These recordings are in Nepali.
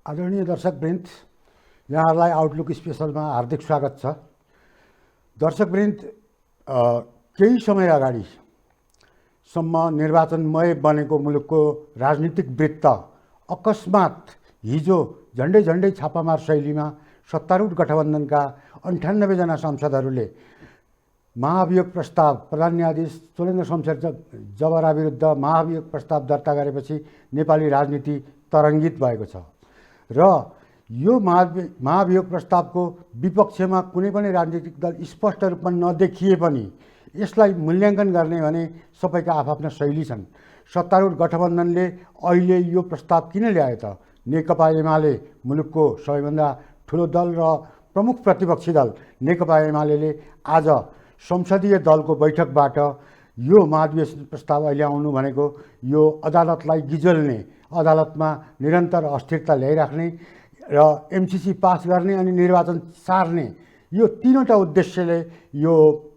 आदरणीय दर्शकवृन्द, यहाँहरूलाई आउटलुक स्पेसलमा हार्दिक स्वागत छ। दर्शकवृन्द, केही समय अगाडिसम्म निर्वाचनमय बनेको मुलुकको राजनीतिक वृत्त अकस्मात हिजो झन्डै छापामार शैलीमा सत्तारूढ गठबन्धनका 98 जना सांसदहरूले महाभियोग प्रस्ताव प्रधान न्यायाधीश चोलेन्द्र शमशेर जबरा विरुद्ध महाभियोग प्रस्ताव दर्ता गरेपछि नेपाली राजनीति तरङ्गित भएको छ र यो महाभियोग प्रस्तावको विपक्षमा कुनै पनि राजनीतिक दल स्पष्ट रूपमा नदेखिए पनि यसलाई मूल्याङ्कन गर्ने भने सबैका आफ्ना शैली छन्। सत्तारूढ गठबन्धनले अहिले यो प्रस्ताव किन ल्यायो त? नेकपा एमाले मुलुकको सबैभन्दा ठुलो दल र प्रमुख प्रतिपक्षी दल नेकपा एमाले आज संसदीय दलको बैठकबाट यो महाधिवेशन प्रस्ताव अहिले आउनु भनेको यो अदालतलाई गिजल्ने, अदालतमा निरन्तर अस्थिरता ल्याइराख्ने र एमसीसी पास गर्ने अनि निर्वाचन सार्ने, यो तीनवटा उद्देश्यले यो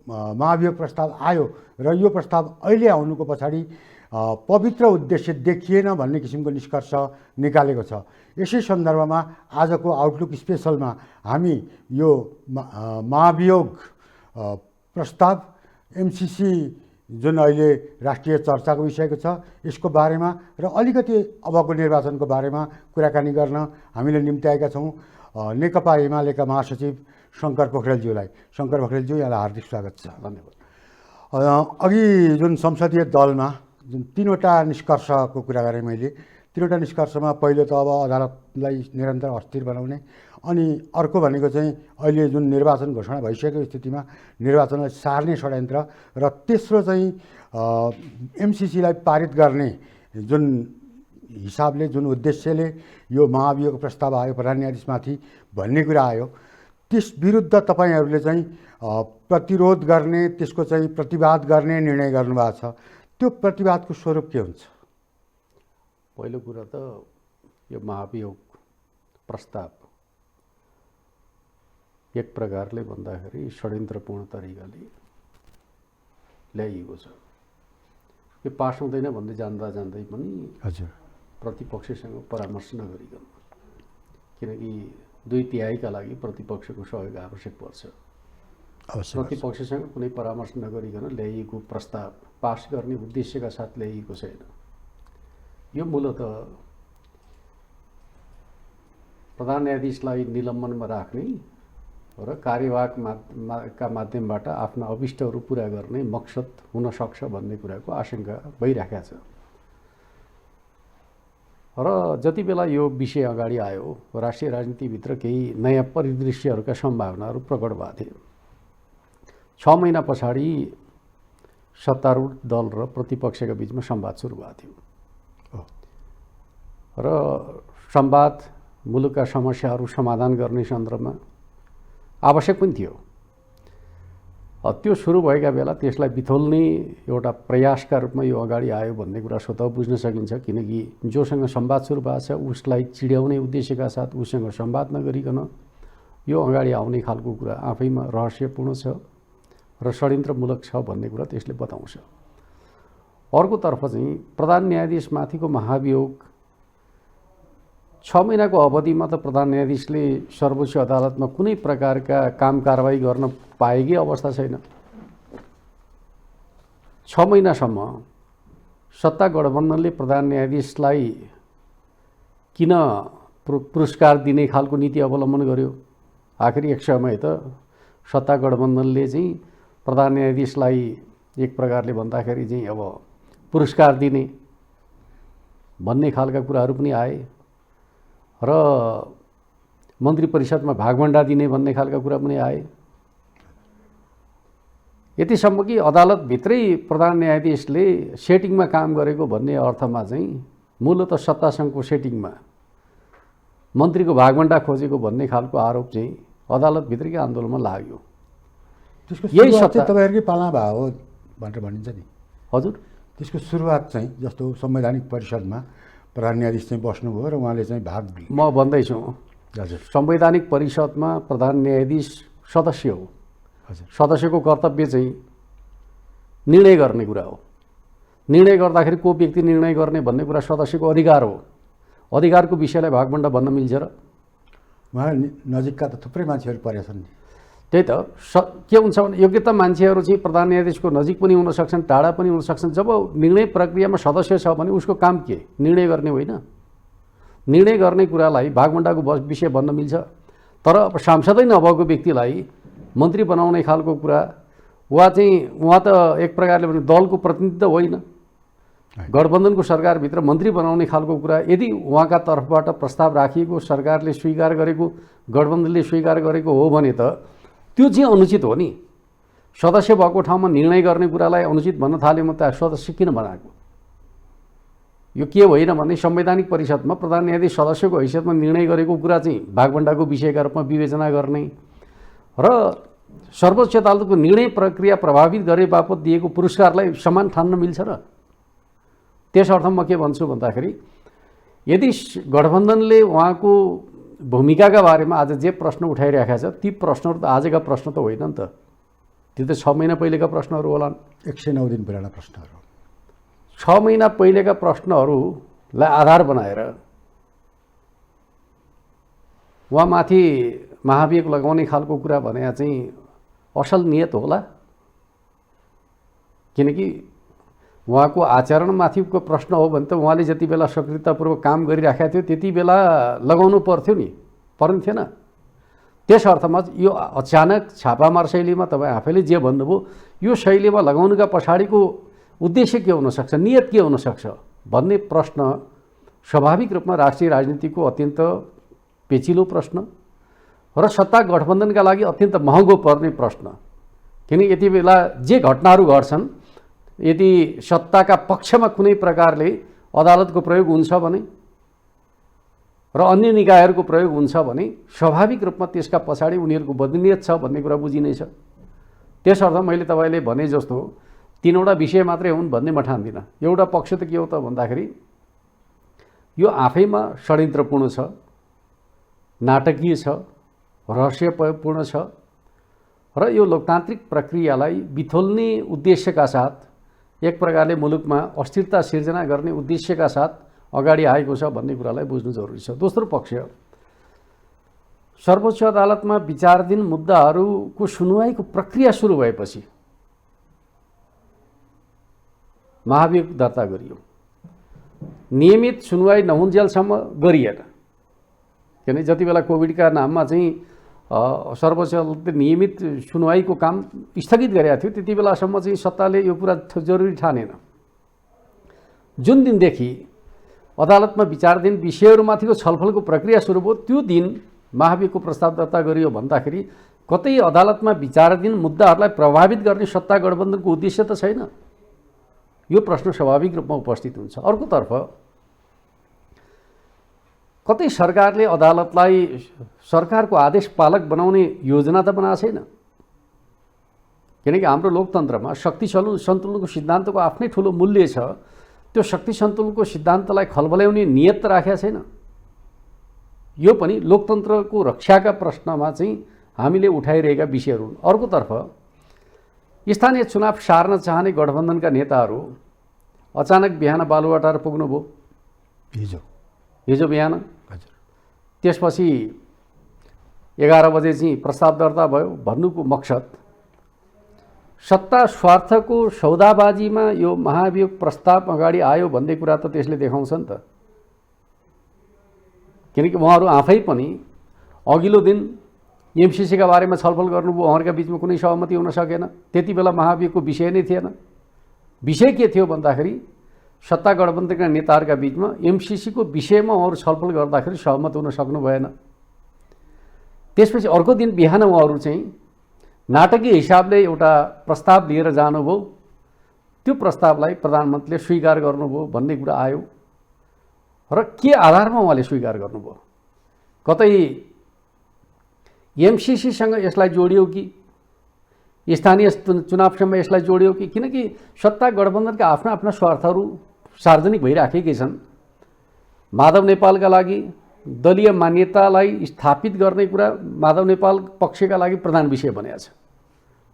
महाभियोग प्रस्ताव आयो र यो प्रस्ताव अहिले आउनुको पछाडि पवित्र उद्देश्य देखिएन भन्ने किसिमको निष्कर्ष निकालेको छ। यसै सन्दर्भमा आजको आउटलुक स्पेसलमा हामी यो महाभियोग प्रस्ताव एमसीसी जुन अहिले राष्ट्रिय चर्चाको विषयको छ यसको बारेमा र अलिकति अबको निर्वाचनको बारेमा कुराकानी गर्न हामीले निम्त्याएका छौँ नेकपा एमालेका महासचिव शङ्कर पोखरेलज्यूलाई। शङ्कर पोखरेलज्यू, यहाँलाई हार्दिक स्वागत छ। धन्यवाद। अघि जुन संसदीय दलमा जुन तीनवटा निष्कर्षको कुरा गरेँ मैले, तीनवटा निष्कर्षमा पहिलो त अब अदालतलाई निरन्तर अस्थिर बनाउने, अनि अर्को भनेको चाहिँ अहिले जुन निर्वाचन घोषणा भइसकेको स्थितिमा निर्वाचनलाई सार्ने षड्यन्त्र, र तेस्रो चाहिँ एमसीसीलाई पारित गर्ने जुन हिसाबले जुन उद्देश्यले यो महाभियोग प्रस्ताव आयो प्रधान न्यायाधीशमाथि भन्ने कुरा आयो, त्यस विरुद्ध तपाईँहरूले चाहिँ प्रतिरोध गर्ने, त्यसको चाहिँ प्रतिवाद गर्ने निर्णय गर्नुभएको छ। त्यो प्रतिवादको स्वरूप के हुन्छ? पहिलो कुरा त यो महाभियोग प्रस्ताव एक प्रकारले भन्दाखेरि षड्यन्त्रपूर्ण तरिकाले ल्याइएको छ। यो पास हुँदैन भन्दै जान्दै पनि हजुर प्रतिपक्षसँग परामर्श नगरिकन, किनकि 2/3 लागि प्रतिपक्षको सहयोग आवश्यक पर्छ, प्रतिपक्षसँग कुनै परामर्श नगरिकन ल्याइएको प्रस्ताव पास गर्ने उद्देश्यका साथ ल्याइएको छैन। यो मूलतः प्रधान न्यायाधीशलाई निलम्बनमा राख्ने र कार्यवाहका माध्यमबाट आफ्ना अभिष्टहरू पुरा गर्ने मकसद हुन सक्छ भन्ने कुराको आशंका भइराखेको छ। र जति बेला यो विषय अगाडि आयो, राष्ट्रिय राजनीतिभित्र केही नयाँ परिदृश्यहरूका सम्भावनाहरू प्रकट भएको थियो। 6 महिना पछाडि सत्तारूढ दल र प्रतिपक्षका बिचमा संवाद सुरु भएको थियो र संवाद मुलुकका समस्याहरू समाधान गर्ने सन्दर्भमा आवश्यक पनि थियो। त्यो सुरु भएका बेला त्यसलाई बिथोल्ने एउटा प्रयासका रूपमा यो अगाडि आयो भन्ने कुरा स्वतः बुझ्न सकिन्छ, किनकि जोसँग संवाद सुरु भएको छ उसलाई चिड्याउने उद्देश्यका साथ उसँग संवाद नगरिकन यो अगाडि आउने खालको कुरा आफैमा रहस्यपूर्ण छ र षड्यन्त्रमूलक छ भन्ने कुरा त्यसले बताउँछ। अर्कोतर्फ चाहिँ प्रधान न्यायाधीशमाथिको महाभियोग 6 महिनाको अवधिमा त प्रधान न्यायाधीशले सर्वोच्च अदालतमा कुनै प्रकारका काम कारबाही गर्न पाएकै अवस्था छैन। 6 महिनासम्म सत्ता गठबन्धनले प्रधान न्यायाधीशलाई किन पुरस्कार दिने खालको नीति अवलम्बन गर्यो? आखिर एक समय त सत्ता गठबन्धनले चाहिँ प्रधान न्यायाधीशलाई एक प्रकारले भन्दाखेरि चाहिँ अब पुरस्कार दिने भन्ने खालका कुराहरू पनि आए र मन्त्री परिषदमा भागभण्डा दिने भन्ने खालका कुरा पनि आए। यतिसम्म कि अदालतभित्रै प्रधान न्यायाधीशले सेटिङमा काम गरेको भन्ने अर्थमा चाहिँ मूलतः सत्तासङ्घको सेटिङमा मन्त्रीको भागभण्डा खोजेको भन्ने खालको आरोप चाहिँ अदालतभित्रकै आन्दोलनमा लाग्यो। यही सत्ता तपाईँहरूकै पाला भयो हो भनेर भनिन्छ नि। हजुर, त्यसको सुरुवात चाहिँ जस्तो संवैधानिक परिषदमा प्रधान न्यायाधीश चाहिँ बस्नुभयो र उहाँले चाहिँ भाग लिए। म भन्दैछु, हजुर, संवैधानिक परिषदमा प्रधान न्यायाधीश सदस्य हो। हजुर, सदस्यको कर्तव्य चाहिँ निर्णय गर्ने कुरा हो। निर्णय गर्दाखेरि को व्यक्ति निर्णय गर्ने भन्ने कुरा सदस्यको अधिकार हो। अधिकारको विषयलाई भागबण्डा भन्न मिल्छ र? उहाँ नजिकका त थुप्रै मान्छेहरू परेछन् नि। त्यही त के हुन्छ भने योग्यता मान्छेहरू चाहिँ प्रधान न्यायाधीशको नजिक पनि हुन सक्छन्, टाढा पनि हुन सक्छन्। जब निर्णय प्रक्रियामा सदस्य छ भने उसको काम के? निर्णय गर्ने होइन। निर्णय गर्ने कुरालाई भागबण्डाको विषय भन्न मिल्छ। तर अब सांसदै नभएको व्यक्तिलाई मन्त्री बनाउने खालको कुरा, उहाँ त एक प्रकारले भने दलको प्रतिनिधित्व होइन, गठबन्धनको सरकारभित्र मन्त्री बनाउने खालको कुरा यदि उहाँका तर्फबाट प्रस्ताव राखिएको, सरकारले स्वीकार गरेको, गठबन्धनले स्वीकार गरेको हो भने त त्यो चाहिँ अनुचित हो नि। सदस्य भएको ठाउँमा निर्णय गर्ने कुरालाई अनुचित भन्न थाल्यो म त सदस्य किन बनाएको? यो के होइन भने संवैधानिक परिषदमा प्रधान न्यायाधीश सदस्यको हैसियतमा निर्णय गरेको कुरा चाहिँ भागबण्डाको विषयका रूपमा विवेचना गर्ने र सर्वोच्च अदालतको निर्णय प्रक्रिया प्रभावित गरे बापत दिएको पुरस्कारलाई समान ठान्न मिल्छ र? त्यस अर्थमा म के भन्छु भन्दाखेरि यदि गठबन्धनले उहाँको भूमिकाका बारेमा आज जे प्रश्न उठाइरहेका छ ती प्रश्नहरू त आजका प्रश्न त होइन नि त, त्यो त 6 महिना पहिलेका प्रश्नहरू होलान्। 109 दिन पुराना प्रश्नहरू, 6 महिना पहिलेका प्रश्नहरूलाई आधार बनाएर उहाँमाथि महाभियोग लगाउने खालको कुरा भने चाहिँ असल नियत होला? किनकि उहाँको आचरणमाथिको प्रश्न हो भने त उहाँले जति बेला सक्रियतापूर्वक काम गरिराखेको थियो त्यति बेला लगाउनु पर्थ्यो नि, पर्ने थिएन। त्यस अर्थमा यो अचानक छापामार शैलीमा तपाईँ आफैले जे भन्नुभयो यो शैलीमा लगाउनुका पछाडिको उद्देश्य के हुनसक्छ, नियत के हुनसक्छ भन्ने प्रश्न स्वाभाविक रूपमा राष्ट्रिय राजनीतिको अत्यन्त पेचिलो प्रश्न र सत्ता गठबन्धनका लागि अत्यन्त महँगो पर्ने प्रश्न। किन यति बेला जे घटनाहरू घट्छन्, यदि सत्ताका पक्षमा कुनै प्रकारले अदालतको प्रयोग हुन्छ भने र अन्य निकायहरूको प्रयोग हुन्छ भने स्वाभाविक रूपमा त्यसका पछाडि उनीहरूको बदनियत छ भन्ने कुरा बुझिनेछ। त्यसर्थ मैले तपाईँले भने जस्तो 3वटा विषय मात्रै हुन् भन्ने म ठान्दिनँ। एउटा पक्ष त के हो त भन्दाखेरि यो आफैमा षड्यन्त्रपूर्ण छ, नाटकीय छ, रहस्यपूर्ण छ र यो लोकतान्त्रिक प्रक्रियालाई बिथोल्ने उद्देश्यका साथ एक प्रकारले मुलुकमा अस्थिरता सिर्जना गर्ने उद्देश्यका साथ अगाडि आएको छ भन्ने कुरालाई बुझ्नु जरुरी छ। दोस्रो पक्ष सर्वोच्च अदालतमा विचाराधीन मुद्दाहरूको सुनुवाईको प्रक्रिया सुरु भएपछि महाभियोग दर्ता गरियो, नियमित सुनुवाई नहुन्जेलसम्म गरिएन। किनकि जति बेला कोभिडका नाममा चाहिँ सर्वोच्च अदालतले नियमित सुनुवाईको काम स्थगित गरेका थियो त्यति बेलासम्म चाहिँ सत्ताले यो कुरा जरुरी ठानेन। जुन दिनदेखि अदालतमा विचाराधीन विषयहरूमाथिको छलफलको प्रक्रिया सुरु भयो त्यो दिन महाभियोगको प्रस्ताव दर्ता गरियो भन्दाखेरि कतै अदालतमा विचाराधीन मुद्दाहरूलाई प्रभावित गर्ने सत्ता गठबन्धनको उद्देश्य त छैन। यो प्रश्न स्वाभाविक रूपमा उपस्थित हुन्छ। अर्कोतर्फ कतै सरकारले अदालतलाई सरकारको आदेश पालक बनाउने योजना त बनाएको छैन। किनकि हाम्रो लोकतन्त्रमा शक्ति सन्तुलनको सिद्धान्तको आफ्नै ठुलो मूल्य छ। त्यो शक्ति सन्तुलनको सिद्धान्तलाई खलबल्याउने नियत त राखेको छैन। यो पनि लोकतन्त्रको रक्षाका प्रश्नमा चाहिँ हामीले उठाइरहेका विषयहरू हुन्। अर्कोतर्फ स्थानीय चुनाव सार्न चाहने गठबन्धनका नेताहरू अचानक बिहान बालुवाटार पुग्नुभयो, हिजो बिहान। त्यसपछि 11 बजे चाहिँ प्रस्ताव दर्ता भयो। भन्नुको मकसद सत्ता स्वार्थको सौदाबाजीमा यो महाभियोग प्रस्ताव अगाडि आयो भन्ने कुरा त त्यसले देखाउँछ नि त। किनकि उहाँहरू आफै पनि अघिल्लो दिन एमसिसीका बारेमा छलफल गर्नुभयो, उहाँहरूका बिचमा कुनै सहमति हुन सकेन। त्यति बेला महाभियोगको विषय नै थिएन। विषय के थियो भन्दाखेरि सत्ता गठबन्धनका नेताहरूका बिचमा एमसिसीको विषयमा उहाँहरू छलफल गर्दाखेरि सहमत हुन सक्नु भएन। त्यसपछि अर्को दिन बिहान उहाँहरू चाहिँ नाटकीय हिसाबले एउटा प्रस्ताव लिएर जानुभयो। त्यो प्रस्तावलाई प्रधानमन्त्रीले स्वीकार गर्नुभयो भन्ने कुरा आयो। र के आधारमा उहाँले स्वीकार गर्नुभयो? कतै एमसिसीसँग यसलाई जोडियो कि स्थानीय चुनावसँग यसलाई जोडियो कि? किनकि सत्ता गठबन्धनका आफ्ना आफ्ना स्वार्थहरू सार्वजनिक भइराखेकै छन्। माधव नेपालका लागि दलीय मान्यतालाई स्थापित गर्ने कुरा माधव नेपाल पक्षका लागि प्रधान विषय बनेको छ।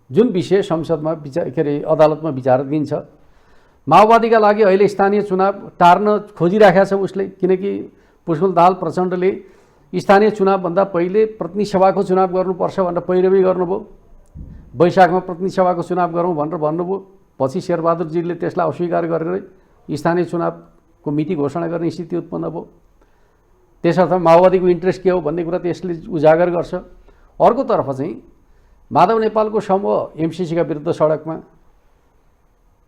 जुन विषय संसदमा अदालतमा विचाराधीन छ। माओवादीका लागि अहिले स्थानीय चुनाव टार्न खोजिराखेको छ उसले। किनकि पुष्पल दाहाल प्रचण्डले स्थानीय चुनावभन्दा पहिले प्रतिनिधि सभाको चुनाव गर्नुपर्छ भनेर पैरवी गर्नुभयो। वैशाखमा प्रतिनिधि सभाको चुनाव गरौँ भनेर भन्नुभयो। पछि शेरबहादुरजीले त्यसलाई अस्वीकार गरेर स्थानीय चुनावको मिति घोषणा गर्ने स्थिति उत्पन्न भयो। त्यसर्थ माओवादीको इन्ट्रेस्ट के हो भन्ने कुरा त्यसले उजागर गर्छ। अर्कोतर्फ चाहिँ माधव नेपालको समूह एमसिसीका विरुद्ध सडकमा,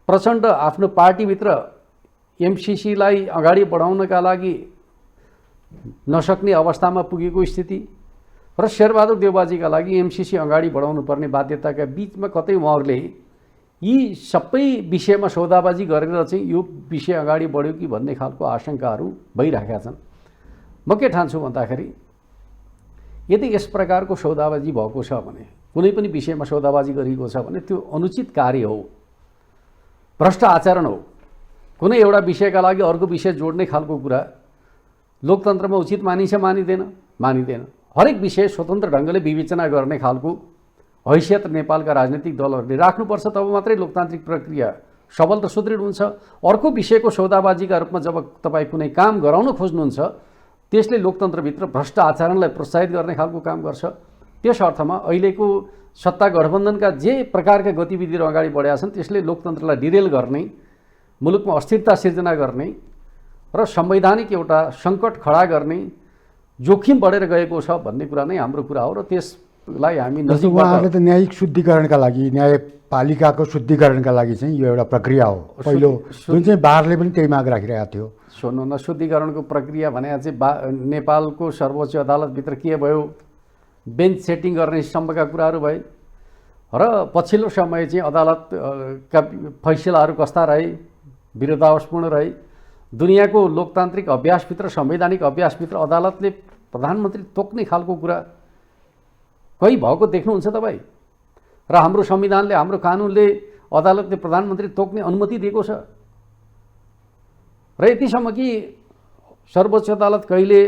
प्रचण्ड आफ्नो पार्टीभित्र एमसिसीलाई अगाडि बढाउनका लागि नसक्ने अवस्थामा पुगेको स्थिति र शेरबहादुर देउबाजीका लागि एमसिसी अगाडि बढाउनु पर्ने बाध्यताका बिचमा कतै उहाँहरूले यी सबै विषयमा सौदाबाजी गरेर चाहिँ यो विषय अगाडि बढ्यो कि भन्ने खालको आशंकाहरू भइरहेका छन्। म के ठान्छु भन्दाखेरि यदि यस प्रकारको सौदाबाजी भएको छ भने, कुनै पनि विषयमा सौदाबाजी गरिएको छ भने त्यो अनुचित कार्य हो, भ्रष्ट आचरण हो। कुनै एउटा विषयका लागि अर्को विषय जोड्ने खालको कुरा लोकतन्त्रमा उचित मानिन्छ मानिँदैन? मानिँदैन। हरेक विषय स्वतन्त्र ढङ्गले विवेचना गर्ने खालको हैसियत नेपालका राजनीतिक दलहरूले राख्नुपर्छ, तब मात्रै लोकतान्त्रिक प्रक्रिया सबल र सुदृढ हुन्छ। अर्को विषयको सौदाबाजीका रूपमा जब तपाईँ कुनै काम गराउन खोज्नुहुन्छ त्यसले लोकतन्त्रभित्र भ्रष्ट आचरणलाई प्रोत्साहित गर्ने खालको काम गर्छ। त्यस अर्थमा अहिलेको सत्ता गठबन्धनका जे प्रकारका गतिविधिहरू अगाडि बढेका छन् त्यसले लोकतन्त्रलाई डिरेल गर्ने, मुलुकमा अस्थिरता सिर्जना गर्ने र संवैधानिक एउटा सङ्कट खडा गर्ने जोखिम बढेर गएको छ भन्ने कुरा नै हाम्रो कुरा हो। र त्यसलाई हामी उहाँहरूले त न्यायिक शुद्धिकरणका लागि, न्यायपालिकाको शुद्धिकरणका लागि चाहिँ यो एउटा प्रक्रिया हो पहिलो, जुन चाहिँ बारले पनि त्यही माग राखिरहेको थियो। सुन्नु न, शुद्धिकरणको प्रक्रिया भने चाहिँ नेपालको सर्वोच्च अदालतभित्र के भयो, बेन्च सेटिङ गर्ने सम्मका कुराहरू भए र पछिल्लो समय चाहिँ अदालतका फैसलाहरू कस्ता रहे, विरोधाभासपूर्ण रहे। दुनियाँको लोकतान्त्रिक अभ्यासभित्र, संवैधानिक अभ्यासभित्र अदालतले प्रधानमन्त्री तोक्ने खालको कुरा कहीँ भएको देख्नुहुन्छ तपाईँ? र हाम्रो संविधानले, हाम्रो कानुनले अदालतले प्रधानमन्त्री तोक्ने अनुमति दिएको छ। र यतिसम्म कि सर्वोच्च अदालत कहिले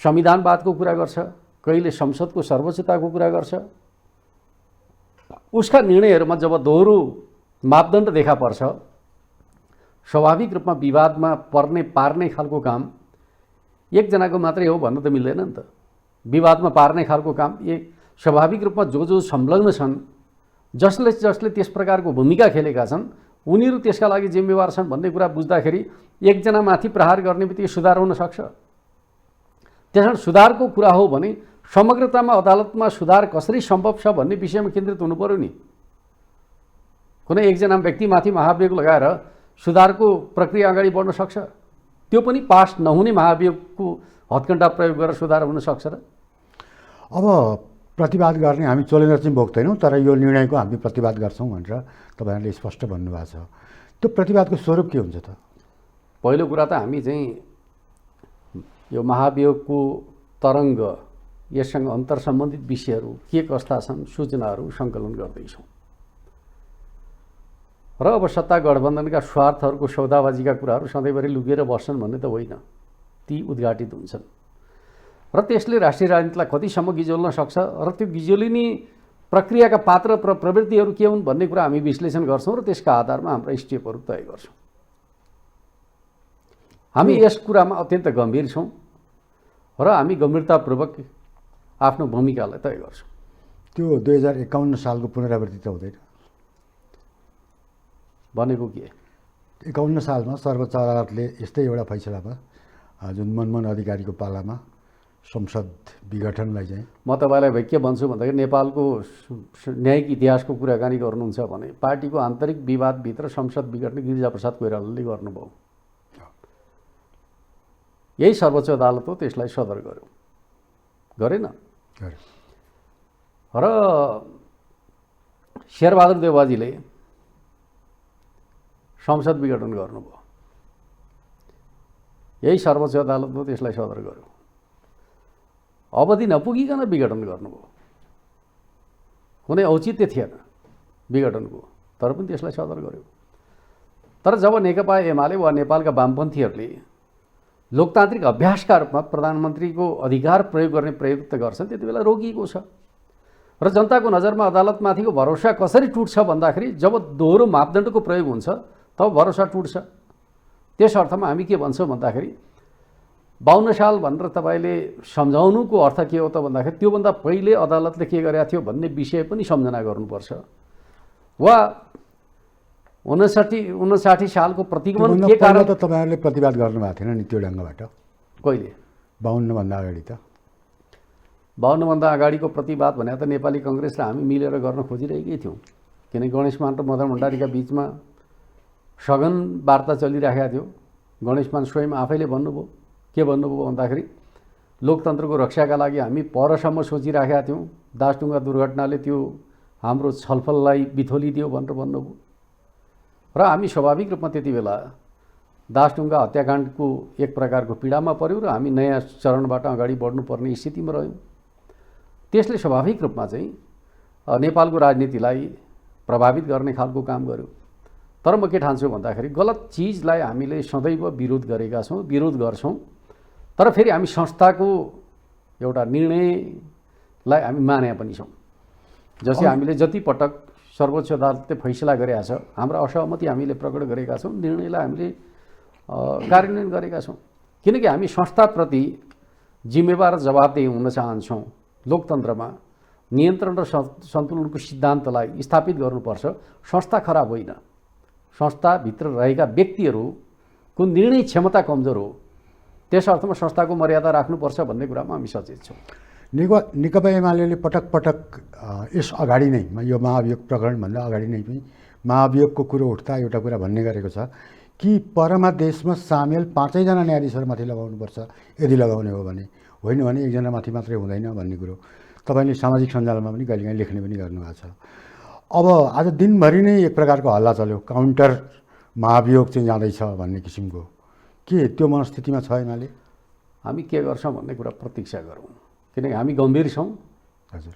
संविधानवादको कुरा गर्छ, कहिले संसदको सर्वोच्चताको कुरा गर्छ। उसका निर्णयहरूमा जब दोहोरो मापदण्ड देखा पर्छ, स्वाभाविक रूपमा विवादमा पार्ने खालको काम एकजनाको मात्रै हो भन्न त मिल्दैन नि त। विवादमा पार्ने खालको काम स्वाभाविक रूपमा जो संलग्न छन्, जसले त्यस प्रकारको भूमिका खेलेका छन्, उनीहरू त्यसका लागि जिम्मेवार छन् भन्ने कुरा बुझ्दाखेरि एकजनामाथि प्रहार गर्ने बित्तिकै सुधार हुन सक्छ। त्यसैले सुधारको कुरा हो भने समग्रतामा अदालतमा सुधार कसरी सम्भव छ भन्ने विषयमा केन्द्रित हुनु पर्यो नि। कुनै एकजना व्यक्तिमाथि महाभियोग लगाएर सुधारको प्रक्रिया अगाडि बढ्न सक्छ? त्यो पनि पास नहुने महाभियोगको हत्कण्डा प्रयोग गरेर सुधार हुन सक्छ र? अब प्रतिवाद गर्ने हामी चोलेर चाहिँ बोक्दैनौँ, तर यो निर्णयको हामी प्रतिवाद गर्छौँ भनेर तपाईँहरूले स्पष्ट भन्नुभएको छ। त्यो प्रतिवादको स्वरूप के हुन्छ त? पहिलो कुरा त हामी चाहिँ यो महाभियोगको तरङ्ग, यससँग अन्तर्सम्बन्धित विषयहरू के कस्ता छन् सूचनाहरू सङ्कलन गर्दैछौँ। र अब सत्ता गठबन्धनका स्वार्थहरूको सौदाबाजीका कुराहरू सधैँभरि लुकेर बस्छन् भन्ने त होइन, ती उद्घाटित हुन्छन् र त्यसले राष्ट्रिय राजनीतिलाई कतिसम्म गिजोल्न सक्छ र त्यो गिजोलिने प्रक्रियाका पात्र र प्रवृत्तिहरू के हुन् भन्ने कुरा हामी विश्लेषण गर्छौँ र त्यसका आधारमा हाम्रा स्टेपहरू तय गर्छौँ। हामी यस कुरामा अत्यन्त गम्भीर छौँ र हामी गम्भीरतापूर्वक आफ्नो भूमिकालाई तय गर्छौँ। त्यो 2051 सालको पुनरावृत्ति त हुँदैन भनेको के? 51 सालमा सर्वोच्च अदालतले यस्तै एउटा फैसलामा, जुन मनमोहन अधिकारीको पालामा संसद विघटनलाई चाहिँ, म तपाईँलाई भाइ के भन्छु भन्दाखेरि नेपालको न्यायिक इतिहासको कुराकानी गर्नुहुन्छ भने पार्टीको आन्तरिक विवादभित्र संसद विघटन गिरिजाप्रसाद कोइरालाले गर्नुभयो। यही सर्वोच्च अदालत हो, त्यसलाई सदर गर्यो, गरेन? र शेरबहादुर देउबाजीले संसद विघटन गर्नुभयो, यही सर्वोच्च अदालत हो, त्यसलाई सदर गर्यो। अवधि नपुगिकन विघटन गर्नुभयो, कुनै औचित्य थिएन विघटनको, तर पनि त्यसलाई सदर गर्यो। तर जब नेकपा एमाले वा नेपालका वामपन्थीहरूले लोकतान्त्रिक अभ्यासका रूपमा प्रधानमन्त्रीको अधिकार प्रयोग गर्ने प्रयुक्त गर्छन्, त्यति बेला रोकिएको छ। र जनताको नजरमा अदालतमाथिको भरोसा कसरी टुट्छ भन्दाखेरि जब दोहोरो मापदण्डको प्रयोग हुन्छ तब भरोसा टुट्छ। त्यस अर्थमा हामी के भन्छौँ भन्दाखेरि 52 साल भनेर तपाईँले सम्झाउनुको अर्थ के हो त भन्दाखेरि त्योभन्दा पहिले अदालतले के गरेका थियो भन्ने विषय पनि सम्झना गर्नुपर्छ। वा 59 सालको प्रतिगमन के कारण त तपाईँहरूले प्रतिवाद गर्नुभएको थिएन नि त्यो ढङ्गबाट? कहिले? 52 भन्दा अगाडि त। 52 भन्दा अगाडिको प्रतिवाद भने त नेपाली कङ्ग्रेस र हामी मिलेर गर्न खोजिरहेकै थियौँ। किनकि गणेशमान र मदन भण्डारीका बिचमा सघन वार्ता चलिरहेको थियो। गणेशमान स्वयं आफैले भन्नुभयो, के भन्नुभयो भन्दाखेरि लोकतन्त्रको रक्षाका लागि हामी परसम्म सोचिरहेका थियौँ, दासढुङ्गा दुर्घटनाले त्यो हाम्रो छलफललाई बिथोलिदियो भनेर भन्नुभयो। र हामी स्वाभाविक रूपमा त्यति बेला दासढुङ्गा हत्याकाण्डको एक प्रकारको पीडामा पऱ्यौँ र हामी नयाँ चरणबाट अगाडि बढ्नुपर्ने स्थितिमा रह्यौँ। त्यसले स्वाभाविक रूपमा चाहिँ नेपालको राजनीतिलाई प्रभावित गर्ने खालको काम गर्यो। तर म के ठान्छु भन्दाखेरि गलत चिजलाई हामीले सदैव विरोध गरेका छौँ, विरोध गर्छौँ। तर फेरि हामी संस्थाको एउटा निर्णयलाई हामी माने पनि छौँ। जसै हामीले जति पटक सर्वोच्च अदालतले फैसला गरेका छ, हाम्रो असहमति हामीले प्रकट गरेका छौँ, निर्णयलाई हामीले कार्यान्वयन गरेका छौँ। किनकि हामी संस्थाप्रति जिम्मेवार जवाबदेही हुन चाहन्छौँ। लोकतन्त्रमा नियन्त्रण र सन्तुलनको सिद्धान्तलाई स्थापित गर्नुपर्छ। संस्था खराब होइन, संस्थाभित्र रहेका व्यक्तिहरूको निर्णय क्षमता कमजोर हो। त्यस अर्थमा संस्थाको मर्यादा राख्नुपर्छ भन्ने कुरामा हामी सचेत छौँ। नेकपा एमाले पटक पटक यस अगाडि नै यो महाभियोग प्रकरणभन्दा अगाडि नै पनि महाभियोगको कुरो उठ्दा एउटा कुरा भन्ने गरेको छ कि परमादेशमा सामेल 5 जना न्यायाधीशहरूमाथि लगाउनुपर्छ, यदि लगाउने हो भने, होइन भने एकजनामाथि मात्रै हुँदैन भन्ने कुरो तपाईँले सामाजिक सञ्जालमा पनि कहिलेकाहीँ लेख्ने पनि गर्नुभएको छ। अब आज दिनभरि नै एक प्रकारको हल्ला चल्यो, काउन्टर महाभियोग चाहिँ जाँदैछ भन्ने किसिमको। के त्यो मनस्थितिमा छ एमाले? हामी के गर्छौँ भन्ने कुरा प्रतीक्षा गरौँ, किनकि हामी गम्भीर छौँ। हजुर,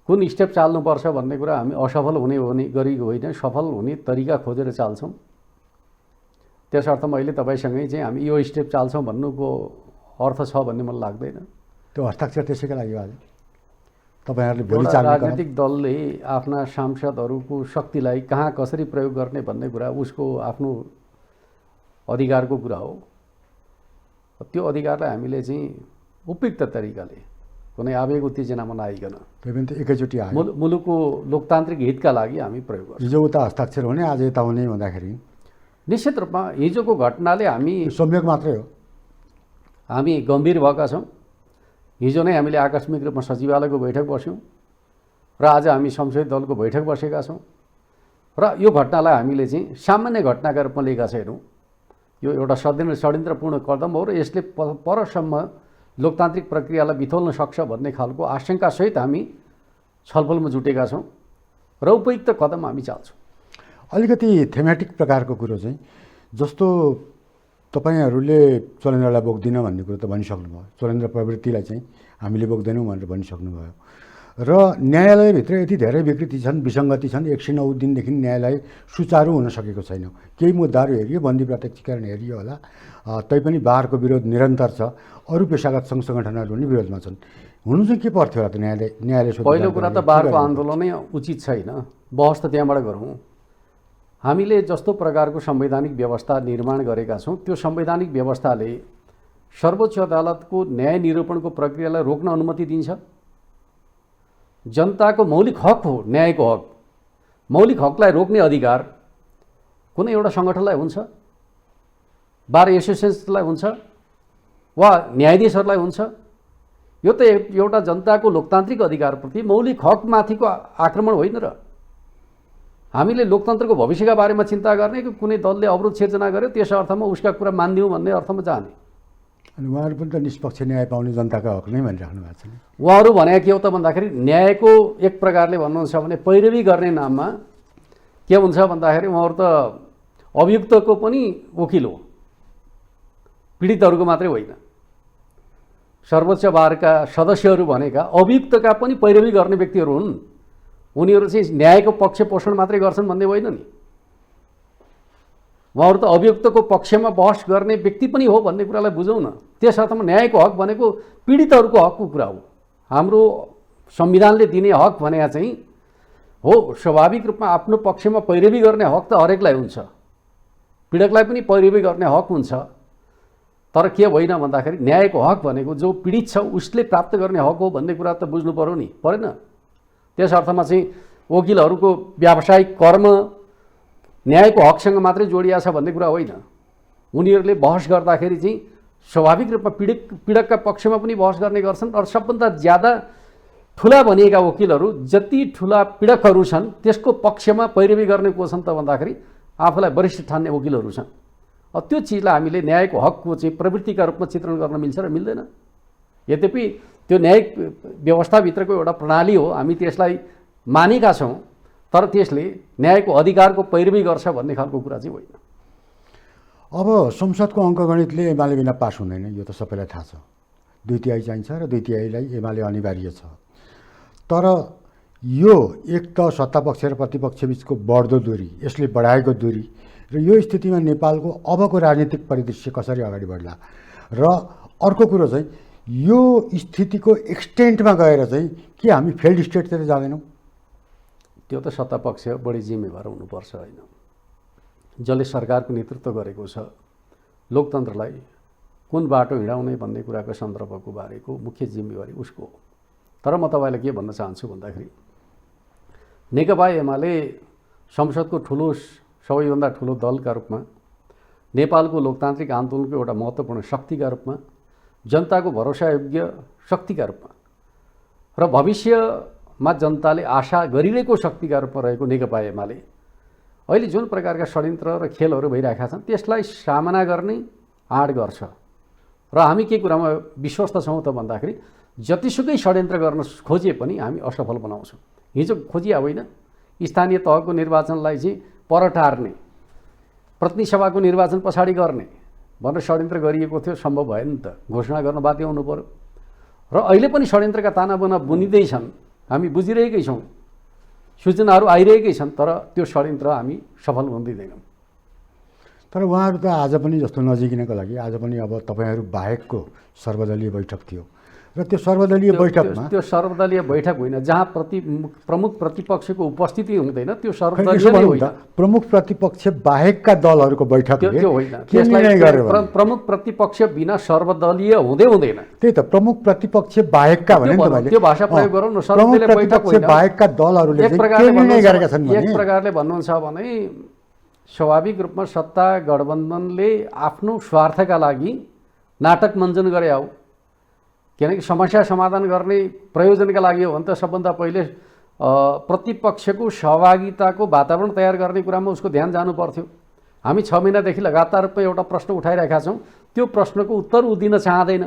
कुन स्टेप चाल्नुपर्छ भन्ने कुरा हामी असफल हुने गरी होइन, सफल हुने तरिका खोजेर चाल्छौँ। त्यस अर्थमा अहिले तपाईँसँगै चाहिँ हामी यो स्टेप चाल्छौँ भन्नुको अर्थ छ भन्ने मलाई लाग्दैन। त्यो हस्ताक्षर त्यसैका लागि आज तपाईँहरूले भोलि एउटा चाल्ने राजनीतिक दलले आफ्ना सांसदहरूको शक्तिलाई कहाँ कसरी प्रयोग गर्ने भन्ने कुरा उसको आफ्नो अधिकारको कुरा हो। त्यो अधिकारलाई हामीले चाहिँ उपयुक्त तरिकाले कुनै आवेग उत्तेजनामा नआइकन त्यो पनि त एकैचोटि आयो। मुलुकको लोकतान्त्रिक हितका लागि हामी प्रयोग गर्छौँ। हिजो उता हस्ताक्षर हुने, आज यता हुने भन्दाखेरि निश्चित रूपमा हिजोको घटनाले हामी संयोग मात्रै हो। हामी गम्भीर भएका छौँ। हिजो नै हामीले आकस्मिक रूपमा सचिवालयको बैठक बस्यौँ र आज हामी संसदीय दलको बैठक बसेका छौँ। र यो घटनालाई हामीले चाहिँ सामान्य घटनाका रूपमा लिएका छैनौँ। यो एउटा षड्यन्त्रपूर्ण कदम हो र यसले परसम्म लोकतान्त्रिक प्रक्रियालाई बिथोल्न सक्छ भन्ने खालको आशंकासहित हामी छलफलमा जुटेका छौँ र उपयुक्त कदम हामी चाल्छौँ। अलिकति थेमेटिक प्रकारको कुरो चाहिँ जस्तो तपाईँहरूले चलेन्द्रलाई बोक्दिन भन्ने कुरो त भनिसक्नुभयो, चलेन्द्र प्रवृत्तिलाई चाहिँ हामीले बोक्दैनौँ भनेर भनिसक्नुभयो। र न्यायालयभित्र यति धेरै विकृति छन्, विसङ्गति छन्, 109 दिनदेखि न्यायालय सुचारू हुन सकेको छैन। केही मुद्दाहरू हेरियो, बन्दी प्रत्यक्षीकरण हेरियो होला, तैपनि बारको विरोध निरन्तर छ। अरू पेसागत सङ्घ सङ्गठनहरू पनि विरोधमा छन्। हुनु चाहिँ के पर्थ्यो होला त न्यायालय? पहिलो कुरा त बारको आन्दोलनै उचित छैन, बहस त त्यहाँबाट गरौँ। हामीले जस्तो प्रकारको संवैधानिक व्यवस्था निर्माण गरेका छौँ त्यो संवैधानिक व्यवस्थाले सर्वोच्च अदालतको न्याय निरूपणको प्रक्रियालाई रोक्न अनुमति दिन्छ। जनताको मौलिक हक हो न्यायको हक। मौलिक हकलाई रोक्ने अधिकार कुनै एउटा सङ्गठनलाई हुन्छ, बार एसोसिएसनलाई हुन्छ वा न्यायाधीशहरूलाई हुन्छ। यो त एउटा जनताको लोकतान्त्रिक अधिकारप्रति मौलिक हकमाथिको आक्रमण होइन र। हामीले लोकतन्त्रको भविष्यका बारेमा चिन्ता गर्ने कि कुनै दलले अवरोध सिर्जना गर्यो त्यस अर्थमा उसका कुरा मानिदिउँ भन्ने अर्थमा जाने। अनि उहाँहरू पनि त निष्पक्ष न्याय पाउने जनताको हक नै भनिराख्नु भएको छ नि। उहाँहरू भनेको के हो त भन्दाखेरि न्यायको एक प्रकारले भन्नुहुन्छ भने पैरवी गर्ने नाममा के हुन्छ भन्दाखेरि उहाँहरू त अभियुक्तको पनि वकिल हो, पीडितहरूको मात्रै होइन। सर्वोच्च बारका सदस्यहरू भनेका अभियुक्तका पनि पैरवी गर्ने व्यक्तिहरू हुन्। उनीहरू चाहिँ न्यायको पक्ष पोषण मात्रै गर्छन् भन्ने होइन नि। उहाँहरू त अभियुक्तको पक्षमा बहस गर्ने व्यक्ति पनि हो भन्ने कुरालाई बुझौँ न। त्यस अर्थमा न्यायको हक भनेको पीडितहरूको हकको कुरा हो। हाम्रो संविधानले दिने हक भनेको चाहिँ हो स्वाभाविक रूपमा आफ्नो पक्षमा पैरवी गर्ने हक त हरेकलाई हुन्छ, पीडकलाई पनि पैरवी गर्ने हक हुन्छ। तर के होइन भन्दाखेरि न्यायको हक भनेको जो पीडित छ उसले प्राप्त गर्ने हक हो भन्ने कुरा त बुझ्नु पर्यो नि, परेन? त्यस अर्थमा चाहिँ वकिलहरूको व्यावसायिक कर्म न्यायको हकसँग मात्रै जोडिया छ भन्ने कुरा होइन। उनीहरूले बहस गर्दाखेरि चाहिँ स्वाभाविक रूपमा पीडकका पक्षमा पनि बहस गर्ने गर्छन्। र सबभन्दा ज्यादा ठुला भनिएका वकिलहरू जति ठुला पीडकहरू छन् त्यसको पक्षमा पैरवी गर्ने को छन् त भन्दाखेरि आफूलाई वरिष्ठ ठान्ने वकिलहरू छन्। त्यो चिजलाई हामीले न्यायको हकको चाहिँ प्रवृत्तिका रूपमा चित्रण गर्न मिल्छ र मिल्दैन। यद्यपि त्यो न्यायिक व्यवस्थाभित्रको एउटा प्रणाली हो, हामी त्यसलाई मानेका छौँ, तर त्यसले न्यायको अधिकारको पैरवी गर्छ भन्ने खालको कुरा चाहिँ होइन। अब संसदको अङ्कगणितले एमाले बिना पास हुँदैन, यो त सबैलाई थाहा छ। 2/3 चाहिन्छ र 2/3लाई एमाले अनिवार्य छ। तर यो एक त सत्तापक्ष र प्रतिपक्ष बिचको बढ्दो दूरी, यसले बढाएको दूरी र यो स्थितिमा नेपालको अबको राजनीतिक परिदृश्य कसरी अगाडि बढ्ला र अर्को कुरो चाहिँ यो स्थितिको एक्सटेन्टमा गएर चाहिँ के हामी फेल्ड स्टेटतिर जाँदैनौँ? त्यो त सत्तापक्ष बढी जिम्मेवार हुनुपर्छ होइन। जसले सरकारको नेतृत्व गरेको छ, लोकतन्त्रलाई कुन बाटो हिँडाउने भन्ने कुराको सन्दर्भको बारेको मुख्य जिम्मेवारी उसको हो। तर म तपाईँलाई के भन्न चाहन्छु भन्दाखेरि नेकपा एमाले संसदको सबैभन्दा ठुलो दलका रूपमा, नेपालको लोकतान्त्रिक आन्दोलनको एउटा महत्त्वपूर्ण शक्तिका रूपमा, जनताको भरोसायोग्य शक्तिका रूपमा र भविष्यमा जनताले आशा गरिरहेको शक्तिका रूपमा रहेको नेकपा एमाले अहिले जुन प्रकारका षड्यन्त्र र खेलहरू भइरहेका छन् त्यसलाई सामना गर्ने आँट गर्छ। र हामी के कुरामा विश्वस्त छौँ त भन्दाखेरि जतिसुकै षड्यन्त्र गर्न खोजे पनि हामी असफल बनाउँछौँ। हिजो खोजिया होइन, स्थानीय तहको निर्वाचनलाई चाहिँ पर टार्ने, प्रतिनिधि सभाको निर्वाचन पछाडि गर्ने भनेर षड्यन्त्र गरिएको थियो, सम्भव भएन नि त, घोषणा गर्न बाध्य हुनु पर्यो। र अहिले पनि षड्यन्त्रका तानाबाना बुनिँदैछन्, हामी बुझिरहेकै छौँ, सूचनाहरू आइरहेकै छन्, तर त्यो षड्यन्त्र हामी सफल हुन दिँदैनौँ। तर उहाँहरू त आज पनि जस्तो नजिकिनको लागि आज पनि अब तपाईँहरू बाहेकको सर्वदलीय बैठक थियो र त्यो सर्वदलीय बैठकमा त्यो सर्वदलीय बैठक होइन जहाँ प्रमुख प्रतिपक्षको उपस्थिति हुँदैन, त्यो सर्वदलीय नै होइन। प्रमुख प्रतिपक्ष बाहेकका दलहरूको बैठक त्यो होइन। प्रमुख प्रतिपक्ष बिना सर्वदलीय हुँदैन। त्यही त प्रमुख प्रतिपक्ष बाहेकका भने त्यो भाषा प्रयोग गरौँ न। सर्वदलीय बैठक बाहेकका दलहरूले एक प्रकारले भन्नुहुन्छ भने स्वाभाविक रूपमा सत्ता गठबन्धनले आफ्नो स्वार्थका लागि नाटक मञ्चन गरे हो। किनकि समस्या समाधान गर्ने प्रयोजनका लागि हो भने त सबभन्दा पहिले प्रतिपक्षको सहभागिताको वातावरण तयार गर्ने कुरामा उसको ध्यान जानु पर्थ्यो। हामी 6 महिनादेखि लगातार रूपमा एउटा प्रश्न उठाइरहेका छौँ, त्यो प्रश्नको उत्तर ऊ दिन चाहँदैन।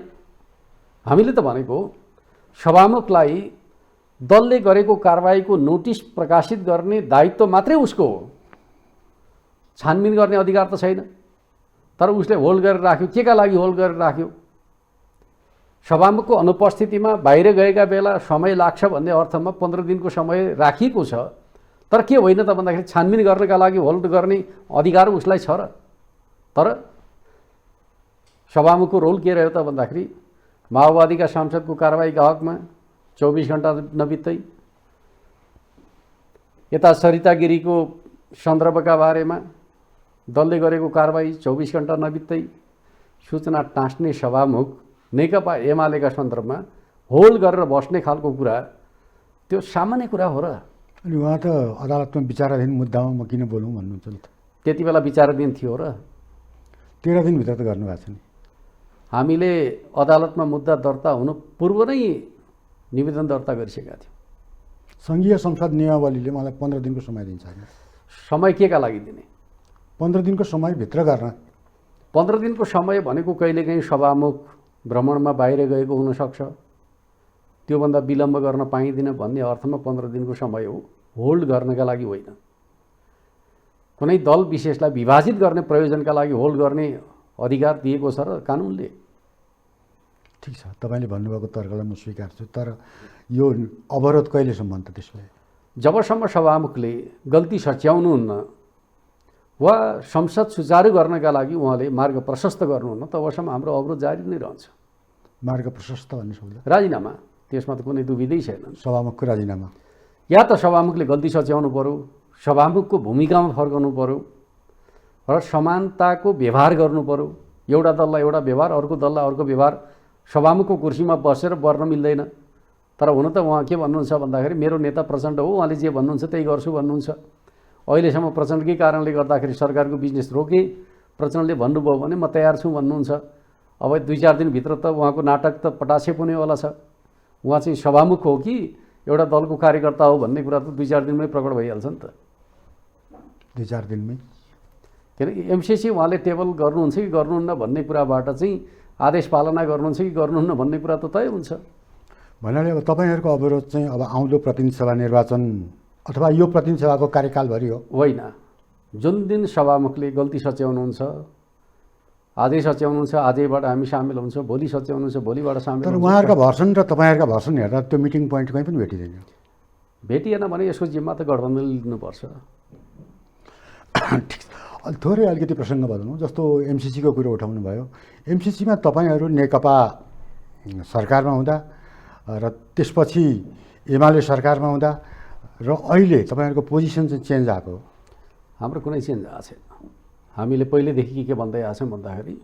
हामीले त भनेको सभामुखलाई दलले गरेको कारबाहीको नोटिस प्रकाशित गर्ने दायित्व मात्रै उसको हो, छानबिन गर्ने अधिकार त छैन। तर उसले होल्ड गरेर राख्यो, के का लागि होल्ड गरेर राख्यो? सभामुखको अनुपस्थितिमा बाहिर गएका बेला समय लाग्छ भन्ने अर्थमा 15 दिनको समय राखिएको छ। तर के होइन त भन्दाखेरि छानबिन गर्नका लागि होल्ड गर्ने अधिकार उसलाई छ र। तर सभामुखको रोल के रह्यो त भन्दाखेरि माओवादीका सांसदको कारबाहीका हकमा 24 घण्टा नबित्दै, यता सरिता गिरीको सन्दर्भका बारेमा दलले गरेको कारबाही 24 घण्टा नबित्दै सूचना टाँस्ने सभामुख नेकपा एमालेका सन्दर्भमा होल्ड गरेर बस्ने खालको कुरा त्यो सामान्य कुरा हो र। अनि उहाँ त अदालतमा विचाराधीन मुद्दामा म किन बोलौँ भन्नुहुन्छ नि त? त्यति बेला विचाराधीन थियो र 13 दिनभित्र त गर्नुभएको छ नि। हामीले अदालतमा मुद्दा दर्ता हुनु पूर्व नै निवेदन दर्ता गरिसकेका थियौँ। सङ्घीय संसद नियमावलीले मलाई 15 दिनको समय दिन्छ। समय के का लागि दिने? 15 दिनको समयभित्र गर्न। 15 दिनको समय भनेको कहिलेकाहीँ सभामुख भ्रमणमा बाहिर गएको हुनसक्छ, त्योभन्दा विलम्ब गर्न पाइँदैन भन्ने अर्थमा 15 दिनको समय हो, होल्ड गर्नका लागि होइन। कुनै दल विशेषलाई विभाजित गर्ने प्रयोजनका लागि होल्ड गर्ने अधिकार दिएको छ र कानुनले। ठिक छ, तपाईँले भन्नुभएको तर्कलाई म स्वीकार्छु, तर यो अवरोध कहिलेसम्म त त्यसले? जबसम्म सभामुखले गल्ती सच्याउनुहुन्न वा संसद सुचारू गर्नका लागि उहाँले मार्ग प्रशस्त गर्नुहुन्न तबसम्म हाम्रो अवरोध जारी नै रहन्छ। मार्ग प्रशस्त भन्ने शब्द? राजीनामा, त्यसमा त कुनै दुविधै छैन। सभामुखको राजीनामा या त सभामुखले गल्ती सच्याउनु पर्यो, सभामुखको भूमिकामा फर्कनु पर्यो र समानताको व्यवहार गर्नु पर्यो, एउटा दललाई एउटा व्यवहार, अर्को दललाई अर्को व्यवहार, सभामुखको कुर्सीमा बसेर गर्न मिल्दैन। तर हुन त उहाँ के भन्नुहुन्छ भन्दाखेरि मेरो नेता प्रचण्ड हो, उहाँले जे भन्नुहुन्छ त्यही गर्छु भन्नुहुन्छ। अहिलेसम्म प्रचण्डकै कारणले गर्दाखेरि सरकारको बिजनेस रोके, प्रचण्डले भन्नुभयो भने म तयार छु भन्नुहुन्छ। अब 2-4 दिनभित्र त उहाँको नाटक त पटाक्षेप हुनेवाला छ। उहाँ चाहिँ सभामुख हो कि एउटा दलको कार्यकर्ता हो भन्ने कुरा त 2-4 दिनमै प्रकट भइहाल्छ नि त। 2-4 दिनमै किनकि एमसिसी उहाँले टेबल गर्नुहुन्छ कि गर्नुहुन्न भन्ने कुराबाट चाहिँ आदेश पालना गर्नुहुन्छ कि गर्नुहुन्न भन्ने कुरा त तय हुन्छ। भन्नाले अब तपाईँहरूको अवरोध चाहिँ अब आउँदो प्रतिनिधि सभा निर्वाचन अथवा यो प्रतिनिधि सभाको कार्यकालभरि हो? होइन, जुन दिन सभामुखले गल्ती सच्याउनुहुन्छ, आजै सच्याउनुहुन्छ, आजैबाट हामी सामेल हुन्छ, भोलि सच्याउनुहुन्छ, भोलिबाट सामेल तर हुन्छ। उहाँहरूका भर्सन र तपाईँहरूका भर्सन हेर्दा त्यो मिटिङ पोइन्ट कहीँ पनि भेटिँदैन। भेटिएन भने यसको जिम्मा त गठबन्धनले लिनुपर्छ। ठिक छ। थोरै अलिकति प्रसङ्ग बदलौँ। जस्तो एमसिसीको कुरो उठाउनु भयो। एमसिसीमा तपाईँहरू नेकपा सरकारमा हुँदा र त्यसपछि एमाले सरकारमा हुँदा र अहिले तपाईँहरूको पोजिसन चाहिँ चेन्ज भएको हो? हाम्रो कुनै चेन्ज आएको छैन। हामीले पहिलेदेखि के भन्दै आएको छौँ भन्दाखेरि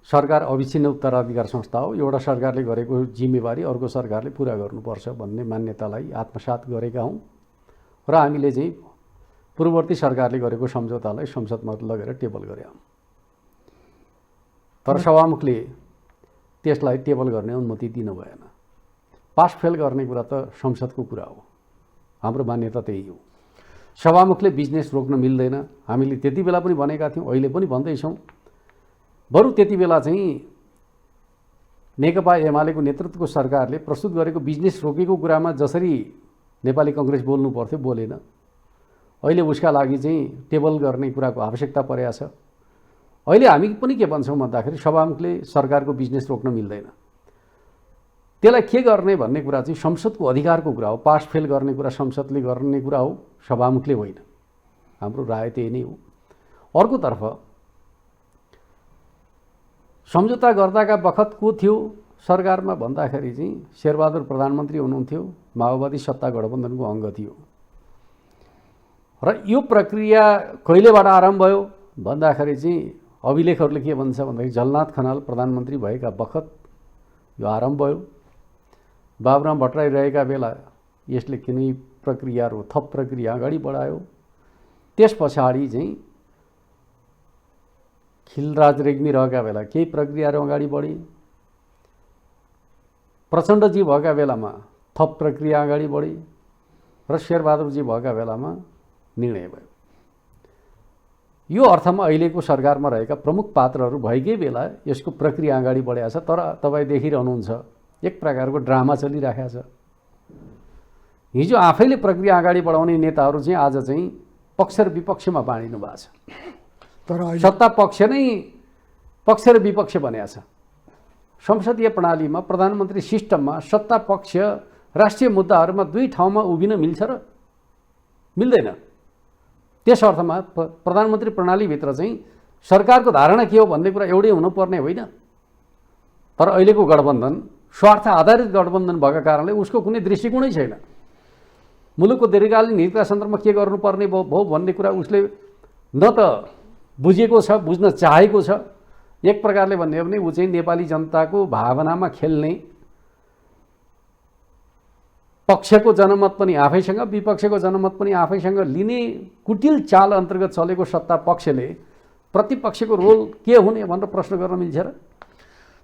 सरकार अविच्छिन्न उत्तराधिकार संस्था हो, एउटा सरकारले गरेको जिम्मेवारी अर्को सरकारले पुरा गर्नुपर्छ भन्ने मान्यतालाई आत्मसात गरेका हौँ र हामीले चाहिँ पूर्ववर्ती सरकारले गरेको सम्झौतालाई संसदमा लगेर टेबल गऱ्यौँ। तर सभामुखले त्यसलाई टेबल गर्ने अनुमति दिनु भएन। पास फेल गर्ने कुरा त संसदको कुरा हो, हाम्रो मान्यता त्यही हो। सभामुखले बिजनेस रोक्न मिल्दैन, हामीले त्यति बेला पनि भनेका थियौँ, अहिले पनि भन्दैछौँ। बरु त्यति बेला चाहिँ नेकपा एमालेको नेतृत्वको सरकारले प्रस्तुत गरेको बिजनेस रोकेको कुरामा जसरी नेपाली कङ्ग्रेस बोल्नु पर्थ्यो बोलेन। अहिले उसका लागि चाहिँ टेबल गर्ने कुराको आवश्यकता परेको छ। अहिले हामी पनि के भन्छौँ भन्दाखेरि सभामुखले सरकारको बिजनेस रोक्न मिल्दैन, त्यसलाई के गर्ने भन्ने कुरा चाहिँ संसदको अधिकारको कुरा हो। पास फेल गर्ने कुरा संसदले गर्ने कुरा हो, सभामुखले होइन। हाम्रो राय त्यही नै हो। अर्कोतर्फ सम्झौता गर्दाका बखत को थियो सरकारमा भन्दाखेरि चाहिँ शेरबहादुर प्रधानमन्त्री हुनुहुन्थ्यो, माओवादी सत्ता गठबन्धनको अङ्ग थियो। र यो प्रक्रिया कहिलेबाट आरम्भ भयो भन्दाखेरि चाहिँ अभिलेखहरूले के भन्छ भन्दाखेरि झलनाथ खनाल प्रधानमन्त्री भएका बखत यो आरम्भ भयो। बाबुराम भट्टराई रहेका बेला यसले कुनै प्रक्रियाहरू थप प्रक्रिया अगाडि बढायो। त्यस पछाडि चाहिँ खिलराज रेग्मी रहेका बेला केही प्रक्रियाहरू अगाडि बढे। प्रचण्डजी भएका बेलामा थप प्रक्रिया अगाडि बढे र शेरबहादुरजी भएका बेलामा निर्णय भयो। यो अर्थमा अहिलेको सरकारमा रहेका प्रमुख पात्रहरू भएकै बेला यसको प्रक्रिया अगाडि बढेको छ। तर तपाईँ देखिरहनुहुन्छ एक प्रकारको ड्रामा चलिरहेको छ। हिजो आफैले प्रक्रिया अगाडि बढाउने नेताहरू चाहिँ आज चाहिँ पक्ष र विपक्षमा बाँडिनु भएको छ। तर सत्ता पक्ष नै पक्ष र विपक्ष बनेको छ। संसदीय प्रणालीमा प्रधानमन्त्री सिस्टममा सत्ता पक्ष राष्ट्रिय मुद्दाहरूमा दुई ठाउँमा उभिन मिल्छ र? मिल्दैन। त्यस अर्थमा प्रधानमन्त्री प्रणालीभित्र चाहिँ सरकारको धारणा के हो भन्ने कुरा एउटै हुनुपर्ने होइन। तर अहिलेको गठबन्धन स्वार्थ आधारित गठबन्धन भएका कारणले उसको कुनै दृष्टिकोणै छैन। मुलुकको दीर्घकालीन हितका सन्दर्भमा के गर्नुपर्ने भयो भन्ने कुरा उसले न त बुझेको छ, बुझ्न चाहेको छ। एक प्रकारले भन्ने हो भने ऊ चाहिँ नेपाली जनताको भावनामा खेल्ने, पक्षको जनमत पनि आफैसँग विपक्षको जनमत पनि आफैसँग लिने कुटिल चाल अन्तर्गत चलेको सत्ता पक्षले प्रतिपक्षको रोल के हुने भनेर प्रश्न गर्न मिल्छ र?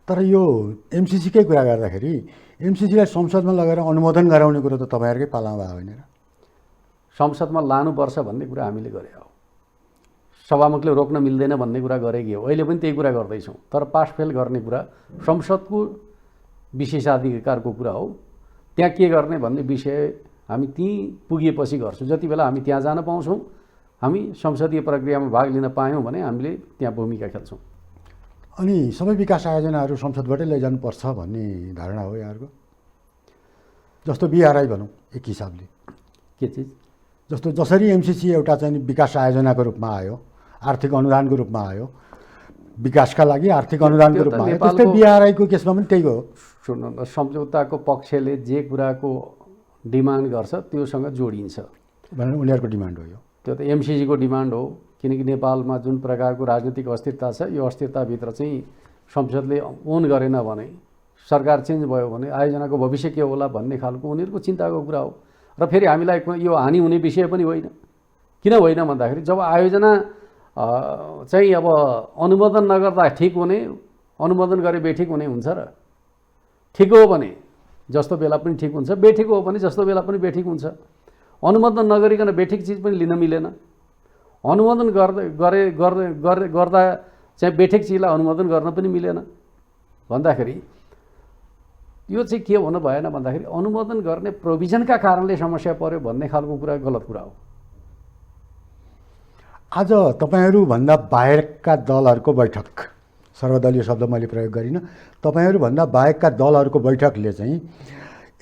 तर यो एमसिसीकै कुरा गर्दाखेरि एमसिसीलाई संसदमा लगेर अनुमोदन गराउने कुरो त तपाईँहरूकै पालामा भयो होइन र? संसदमा लानुपर्छ भन्ने कुरा हामीले गरे हो। सभामुखले रोक्न मिल्दैन भन्ने कुरा गरेकै हो। अहिले पनि त्यही कुरा गर्दैछौँ। तर पास फेल गर्ने कुरा संसदको विशेषाधिकारको कुरा हो। त्यहाँ के गर्ने भन्ने विषय हामी त्यहीँ पुगेपछि गर्छौँ। जति बेला हामी त्यहाँ जान पाउँछौँ, हामी संसदीय प्रक्रियामा भाग लिन पायौँ भने हामीले त्यहाँ भूमिका खेल्छौँ। अनि सबै विकास आयोजनाहरू संसदबाटै लैजानुपर्छ भन्ने धारणा हो यहाँहरूको? जस्तो बिआरआई भनौँ एक हिसाबले, के चिज? जस्तो जसरी एमसिसी एउटा चाहिँ विकास आयोजनाको रूपमा आयो, आर्थिक अनुदानको रूपमा आयो, विकासका लागि आर्थिक अनुदानको रूपमा आयो, त्यस्तै बिआरआईको केसमा पनि त्यही हो। सुन्नु न, सम्झौताको पक्षले जे कुराको डिमान्ड गर्छ त्योसँग जोडिन्छ भनेर उनीहरूको डिमान्ड हो। यो त्यो त एमसिसीको डिमान्ड हो किनकि नेपालमा जुन प्रकारको राजनीतिक अस्थिरता छ यो अस्थिरताभित्र चाहिँ संसदले ओन गरेन भने, सरकार चेन्ज भयो भने आयोजनाको भविष्य के होला भन्ने खालको उनीहरूको चिन्ताको कुरा हो। र फेरि हामीलाई यो हानि हुने विषय पनि होइन। किन होइन भन्दाखेरि जब आयोजना चाहिँ अब अनुमोदन नगर्दा ठिक हुने, अनुमोदन गरे बेठिक हुने हुन्छ र? ठिक हो भने जस्तो बेला पनि ठिक हुन्छ, बेठिक हो भने जस्तो बेला पनि बेठिक हुन्छ। अनुमोदन नगरिकन बेठिक चिज पनि लिन मिलेन। अनुमोदन गर्दा चाहिँ बेठिक चिजलाई अनुमोदन गर्न पनि मिलेन भन्दाखेरि यो चाहिँ के हुन भएन भन्दाखेरि अनुमोदन गर्ने प्रोभिजनका कारणले समस्या पर्यो भन्ने खालको कुरा गलत कुरा हो। आज तपाईँहरूभन्दा बाहेकका दलहरूको बैठक, सर्वदलीय शब्द मैले प्रयोग गरिनँ, तपाईँहरूभन्दा बाहेकका दलहरूको बैठकले चाहिँ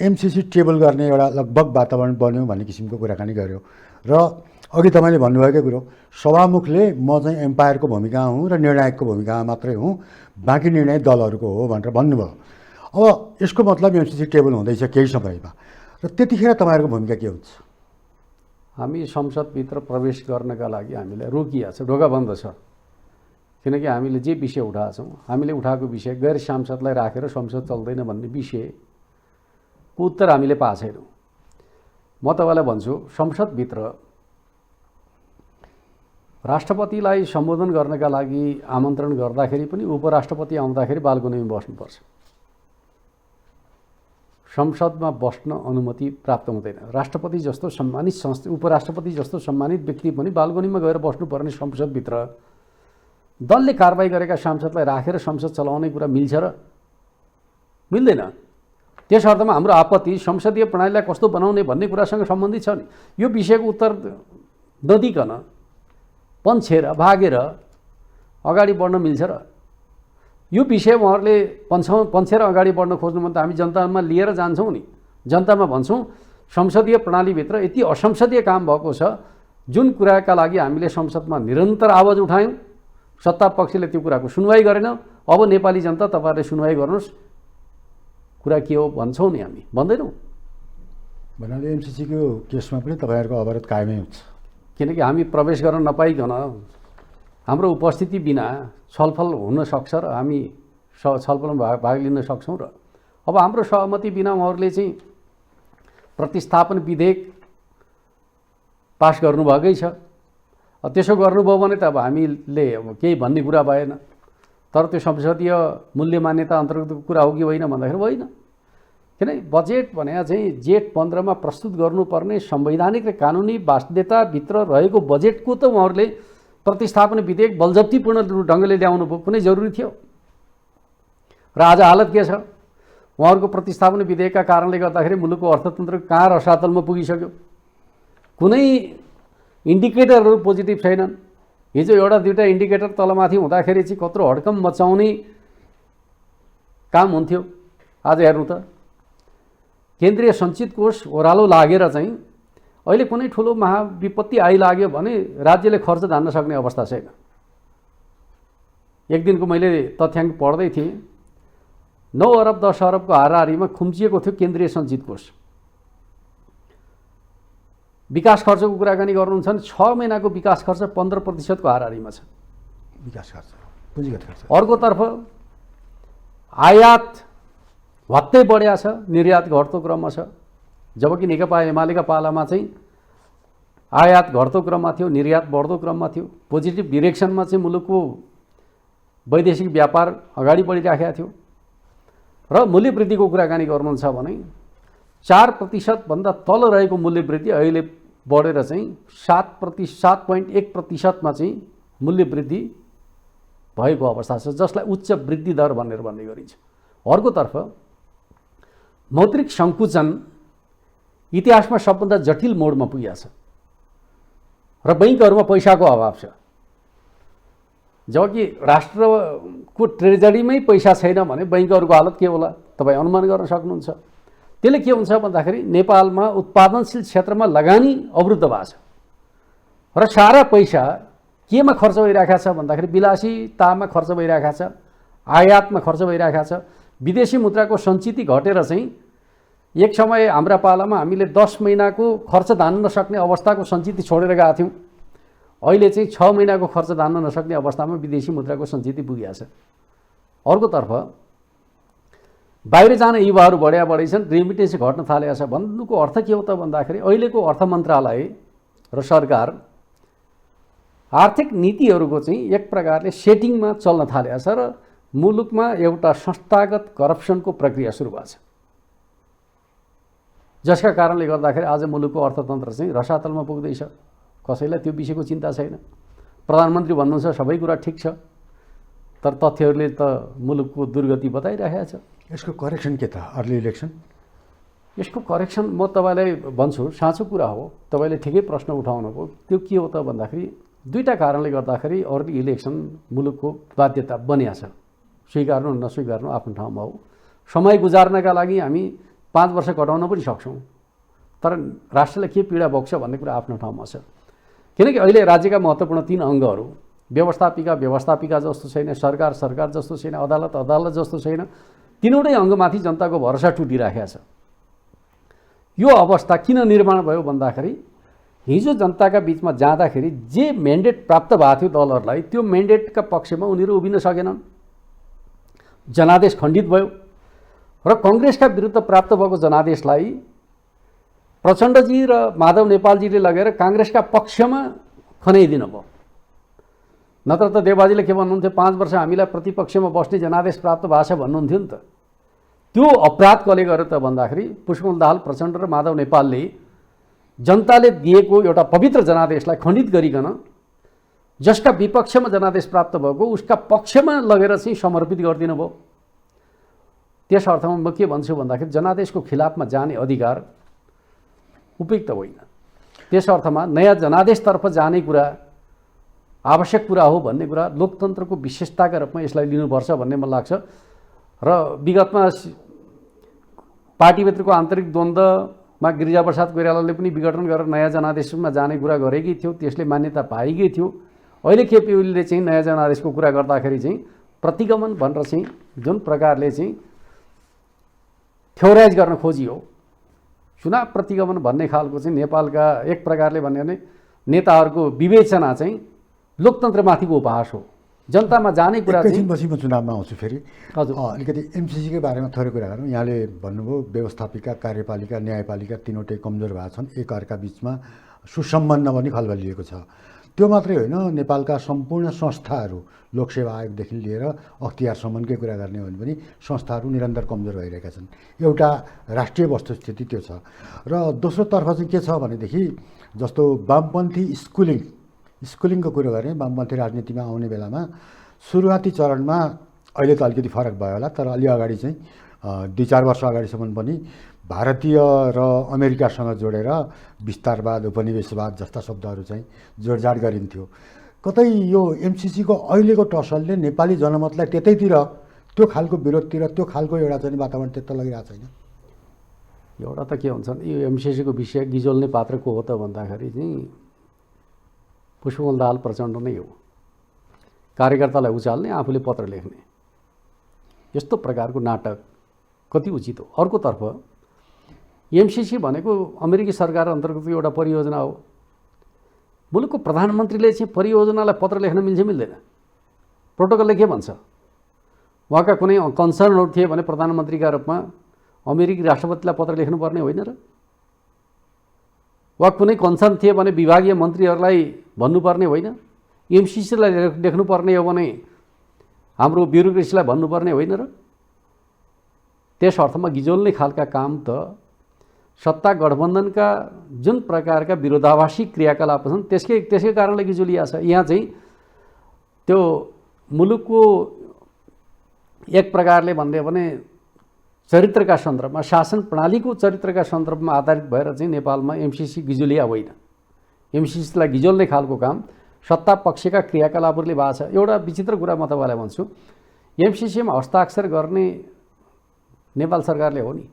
एमसिसी टेबल गर्ने एउटा लगभग वातावरण बन्यो भन्ने किसिमको कुराकानी गर्यो। र अघि तपाईँले भन्नुभएकै कुरो, सभामुखले म चाहिँ एम्पायरको भूमिका हुँ र निर्णायकको भूमिका मात्रै हुँ, बाँकी निर्णय दलहरूको हो भनेर भन्नुभयो। अब यसको मतलब एमसिसी टेबल हुँदैछ केही समयमा, र त्यतिखेर तपाईँहरूको भूमिका के हुन्छ? हामी संसदभित्र प्रवेश गर्नका लागि हामीलाई रोकिया छ, ढोका बन्द छ। किनकि हामीले जे विषय उठाएको छौँ, हामीले उठाएको विषय गैर सांसदलाई राखेर संसद चल्दैन भन्ने विषयको उत्तर हामीले पाएको छैनौँ। म तपाईँलाई भन्छु, संसदभित्र राष्ट्रपतिलाई सम्बोधन गर्नका लागि आमन्त्रण गर्दाखेरि पनि उपराष्ट्रपति आउँदाखेरि बालकोनीमा बस्नुपर्छ। संसदमा बस्न अनुमति प्राप्त हुँदैन। राष्ट्रपति जस्तो सम्मानित उपराष्ट्रपति जस्तो सम्मानित व्यक्ति पनि बालकोनीमा गएर बस्नुपर्ने संसदभित्र दलले कारबाही गरेका सांसदलाई राखेर संसद चलाउने कुरा मिल्छ र? मिल्दैन। त्यस अर्थमा हाम्रो आपत्ति संसदीय प्रणालीलाई कस्तो बनाउने भन्ने कुरासँग सम्बन्धित छ नि। यो विषयको उत्तर नदिकन पन्छेर भागेर अगाडि बढ्न मिल्छ र? यो विषय उहाँहरूले पन्छेर अगाडि बढ्न खोज्नुभन्दा हामी जनतामा लिएर जान्छौँ नि। जनतामा भन्छौँ संसदीय प्रणालीभित्र यति असंसदीय काम भएको छ, जुन कुराका लागि हामीले संसदमा निरन्तर आवाज उठायौँ, सत्ता पक्षले त्यो कुराको सुनवाई गरेन। अब नेपाली जनता तपाईँहरूले सुनवाई गर्नुहोस्, कुरा के हो भन्छौँ नि, हामी भन्दैनौँ। भन्नाले एमसिसीको केसमा पनि तपाईँहरूको अवरोध कायमै हुन्छ, किनकि हामी प्रवेश गर्न नपाइकन हाम्रो उपस्थिति बिना छलफल हुन सक्छ र हामी छलफलमा भाग लिन सक्छौँ र अब हाम्रो सहमति बिना उहाँहरूले चाहिँ प्रतिस्थापन विधेयक पास गर्नुभएकै छ। त्यसो गर्नुभयो भने त अब हामीले अब केही भन्ने कुरा भएन। तर त्यो संसदीय मूल्य मान्यता अन्तर्गतको कुरा हो कि होइन भन्दाखेरि होइन। किन बजेट भने चाहिँ जेठ 15 मा प्रस्तुत गर्नुपर्ने संवैधानिक र कानुनी बाध्यताभित्र रहेको बजेटको त उहाँहरूले प्रतिस्थापन विधेयक बलजफ्तीपूर्ण ढङ्गले ल्याउनु कुनै जरुरी थियो र आज हालत के छ? उहाँहरूको प्रतिस्थापन विधेयकका कारणले गर्दाखेरि मुलुकको अर्थतन्त्र कहाँ रसातलमा पुगिसक्यो। कुनै इन्डिकेटरहरू पोजिटिभ छैनन्। हिजो एउटा दुईटा इन्डिकेटर तलमाथि हुँदाखेरि चाहिँ कत्रो हड्कम मचाउने काम हुन्थ्यो। आज हेर्नु त केन्द्रीय सञ्चित कोष ओह्रालो लागेर चाहिँ अहिले कुनै ठुलो महाविपत्ति आइलाग्यो भने राज्यले खर्च धान्न सक्ने अवस्था छैन। एक दिनको मैले तथ्याङ्क पढ्दै थिएँ, 9 अरब 10 अरबको हाराहारीमा खुम्चिएको थियो केन्द्रीय सञ्चित कोष। विकास खर्चको कुराकानी गर्नुहुन्छ भने 6 महिनाको विकास खर्च 15% को हाराहारीमा छ। विकास खर्च, पुँजीगत खर्च। अर्कोतर्फ आयात भत्तै बढ्या छ, निर्यात घट्दो क्रममा छ। जबकि नेकपा एमालेका पालामा चाहिँ आयात घट्दो क्रममा थियो, निर्यात बढ्दो क्रममा थियो। पोजिटिभ डिरेक्सनमा चाहिँ मुलुकको वैदेशिक व्यापार अगाडि बढिराखेको थियो। र मूल्य वृद्धिको कुराकानी गर्नुहुन्छ भने 4% भन्दा तल रहेको मूल्य वृद्धि अहिले बढेर चाहिँ 7.1% मा चाहिँ मूल्य वृद्धि भएको अवस्था छ, जसलाई उच्च वृद्धि दर भनेर भन्ने गरिन्छ। अर्कोतर्फ मौद्रिक सङ्कुचन इतिहासमा सबभन्दा जटिल मोडमा पुगेको छ र बैंकहरूमा पैसाको अभाव छ। जबकि राष्ट्रको ट्रेजरीमै पैसा छैन भने बैंकहरूको हालत के होला तपाईँ अनुमान गर्न सक्नुहुन्छ। त्यसले के हुन्छ भन्दाखेरि नेपालमा उत्पादनशील क्षेत्रमा लगानी अवरुद्ध भएको छ र सारा पैसा केमा खर्च भइरहेको छ भन्दाखेरि विलासितामा खर्च भइरहेको छ, आयातमा खर्च भइरहेको छ। विदेशी मुद्राको सञ्चिति घटेर चाहिँ एक समय हाम्रा पालामा हामीले 10 महिनाको खर्च धान्न नसक्ने अवस्थाको सञ्चिति छोडेर गएका थियौँ। अहिले चाहिँ 6 महिनाको खर्च धान्न नसक्ने अवस्थामा विदेशी मुद्राको सञ्चित पुगेको छ। अर्कोतर्फ बाहिर जाने युवाहरू बढी छन्, रेमिटेन्स घट्न थालेको छ। भन्नुको अर्थ के हो त भन्दाखेरि अहिलेको अर्थ मन्त्रालय र सरकार आर्थिक नीतिहरूको चाहिँ एक प्रकारले सेटिङमा चल्न थालेको छ र मुलुकमा एउटा संस्थागत करप्सनको प्रक्रिया सुरु भएको छ, जसका कारणले गर्दाखेरि आज मुलुकको अर्थतन्त्र चाहिँ रसातलमा पुग्दैछ। कसैलाई त्यो विषयको चिन्ता छैन। प्रधानमन्त्री भन्नुहुन्छ सबै कुरा ठिक छ, तर तथ्यहरूले त मुलुकको दुर्गति बताइरहेको छ। यसको करेक्सन के त? Early election? यसको करेक्सन म तपाईँलाई भन्छु, साँचो कुरा हो, तपाईँले ठिकै प्रश्न उठाउनुभयो। त्यो के हो त भन्दाखेरि दुईटा कारणले गर्दाखेरि अर्ली इलेक्सन मुलुकको बाध्यता बनिया छ। स्वीकार्नु नस्वीकार्नु आफ्नो ठाउँमा हो। समय गुजार्नका लागि हामी 5 वर्ष घटाउन पनि सक्छौँ, तर राष्ट्रलाई के पीडा भोग्छ भन्ने कुरा आफ्नो ठाउँमा छ। किनकि अहिले राज्यका महत्त्वपूर्ण 3 अङ्गहरू व्यवस्थापिका जस्तो छैन, सरकार जस्तो छैन, अदालत जस्तो छैन। तीनवटै अङ्गमाथि जनताको भरोसा टुटिराखेको छ। यो अवस्था किन निर्माण भयो भन्दाखेरि हिजो जनताका बिचमा जाँदाखेरि जे म्यान्डेट प्राप्त भएको थियो दलहरूलाई, त्यो म्यान्डेटका पक्षमा उनीहरू उभिन सकेनन्। जनादेश खण्डित भयो र कङ्ग्रेसका विरुद्ध प्राप्त भएको जनादेशलाई प्रचण्डजी र माधव नेपालजीले लगेर काङ्ग्रेसका पक्षमा खनाइदिनु भयो। नत्र त देवबाजीले के भन्नुहुन्थ्यो, 5 वर्ष हामीलाई प्रतिपक्षमा बस्ने जनादेश प्राप्त भएको छ भन्नुहुन्थ्यो नि त। त्यो अपराध कसले गर्यो त भन्दाखेरि पुष्पकमल दाहाल प्रचण्ड र माधव नेपालले जनताले दिएको एउटा पवित्र जनादेशलाई खण्डित गरिकन जसका विपक्षमा जनादेश प्राप्त भएको उसका पक्षमा लगेर चाहिँ समर्पित गरिदिनु भयो। त्यस अर्थमा म के भन्छु भन्दाखेरि जनादेशको खिलाफमा जाने अधिकार उपयुक्त होइन। त्यस अर्थमा नयाँ जनादेशतर्फ जाने कुरा आवश्यक कुरा हो भन्ने कुरा लोकतन्त्रको विशेषताका रूपमा यसलाई लिनुपर्छ भन्ने मलाई लाग्छ। र विगतमा पार्टीभित्रको आन्तरिक द्वन्द्वमा गिरिजाप्रसाद कोइरालाले पनि विघटन गरेर नयाँ जनादेशमा जाने कुरा गरेकै थियो, त्यसले मान्यता पाएकै थियो। अहिले केपी ओलीले चाहिँ नयाँ जनादेशको कुरा गर्दाखेरि चाहिँ प्रतिगमन भनेर चाहिँ जुन प्रकारले चाहिँ थ्योराइज गर्न खोजियो, चुनाव प्रतिगमन भन्ने खालको चाहिँ नेपालका एक प्रकारले भन्यो भने नेताहरूको विवेचना चाहिँ लोकतन्त्रमाथिको उपहास हो। जनतामा जाने कुरा एकैछिनपछि म चुनावमा आउँछु फेरि। हजुर, अलिकति एमसिसीकै बारेमा थोरै कुरा गरौँ। यहाँले भन्नुभयो व्यवस्थापिका, कार्यपालिका, न्यायपालिका तीनवटै कमजोर भएको छन्, एकअर्का बिचमा सुसम्बन्ध पनि खलबलिएको छ। त्यो मात्रै होइन, नेपालका सम्पूर्ण संस्थाहरू, लोकसेवा आयोगदेखि लिएर अख्तियारसम्मकै कुरा गर्ने हो भने पनि संस्थाहरू निरन्तर कमजोर भइरहेका छन्। एउटा राष्ट्रिय वस्तुस्थिति त्यो छ। र दोस्रोतर्फ चाहिँ के छ भनेदेखि जस्तो वामपन्थी स्कुलिङको कुरो गरेँ, वामपन्थी राजनीतिमा आउने बेलामा सुरुवाती चरणमा अहिले त अलिकति फरक भयो होला, तर अलि अगाडि चाहिँ 2-4 वर्ष अगाडिसम्म पनि भारतीय र अमेरिकासँग जोडेर विस्तारवाद, उपनिवेशवाद जस्ता शब्दहरू चाहिँ जोडजाड गरिन्थ्यो। कतै यो एमसिसीको अहिलेको टसलले नेपाली जनमतलाई त्यतैतिर, त्यो खालको विरोधतिर, त्यो खालको एउटा चाहिँ वातावरण त्यता लगिरहेको छैन? एउटा त के हुन्छ यो एमसिसीको विषय गिजोल्ने पात्र को हो त भन्दाखेरि चाहिँ पुष्पकमल दाहाल प्रचण्ड नै हो। कार्यकर्तालाई उचाल्ने, आफूले पत्र लेख्ने, यस्तो प्रकारको नाटक कति उचित हो? अर्कोतर्फ एमसिसी भनेको अमेरिकी सरकार अन्तर्गत एउटा परियोजना हो। मुलुकको प्रधानमन्त्रीले चाहिँ परियोजनालाई पत्र लेख्न मिल्छ मिल्दैन? प्रोटोकलले के भन्छ? उहाँका कुनै कन्सर्नहरू थिए भने प्रधानमन्त्रीका रूपमा अमेरिकी राष्ट्रपतिलाई पत्र लेख्नुपर्ने होइन र? वा कुनै कन्सर्न थिए भने विभागीय मन्त्रीहरूलाई भन्नुपर्ने होइन? एमसिसीलाई लेख्नुपर्ने हो भने हाम्रो ब्युरोक्रेसीलाई भन्नुपर्ने होइन र? त्यस अर्थमा गिजोल्ने खालका काम त सत्ता गठबन्धनका जुन प्रकारका विरोधाभासी क्रियाकलाप छन् त्यसकै कारणले गिजोलिया छ। यहाँ चाहिँ त्यो मुलुकको एक प्रकारले भन्यो भने चरित्रका सन्दर्भमा, शासन प्रणालीको चरित्रका सन्दर्भमा आधारित भएर चाहिँ नेपालमा एमसिसी गिजोलिया होइन। एमसिसीलाई गिजोल्ने खालको काम सत्ता पक्षका क्रियाकलापहरूले भएको छ। एउटा विचित्र कुरा म तपाईँलाई भन्छु, एमसिसीमा हस्ताक्षर गर्ने नेपाल सरकारले हो नि।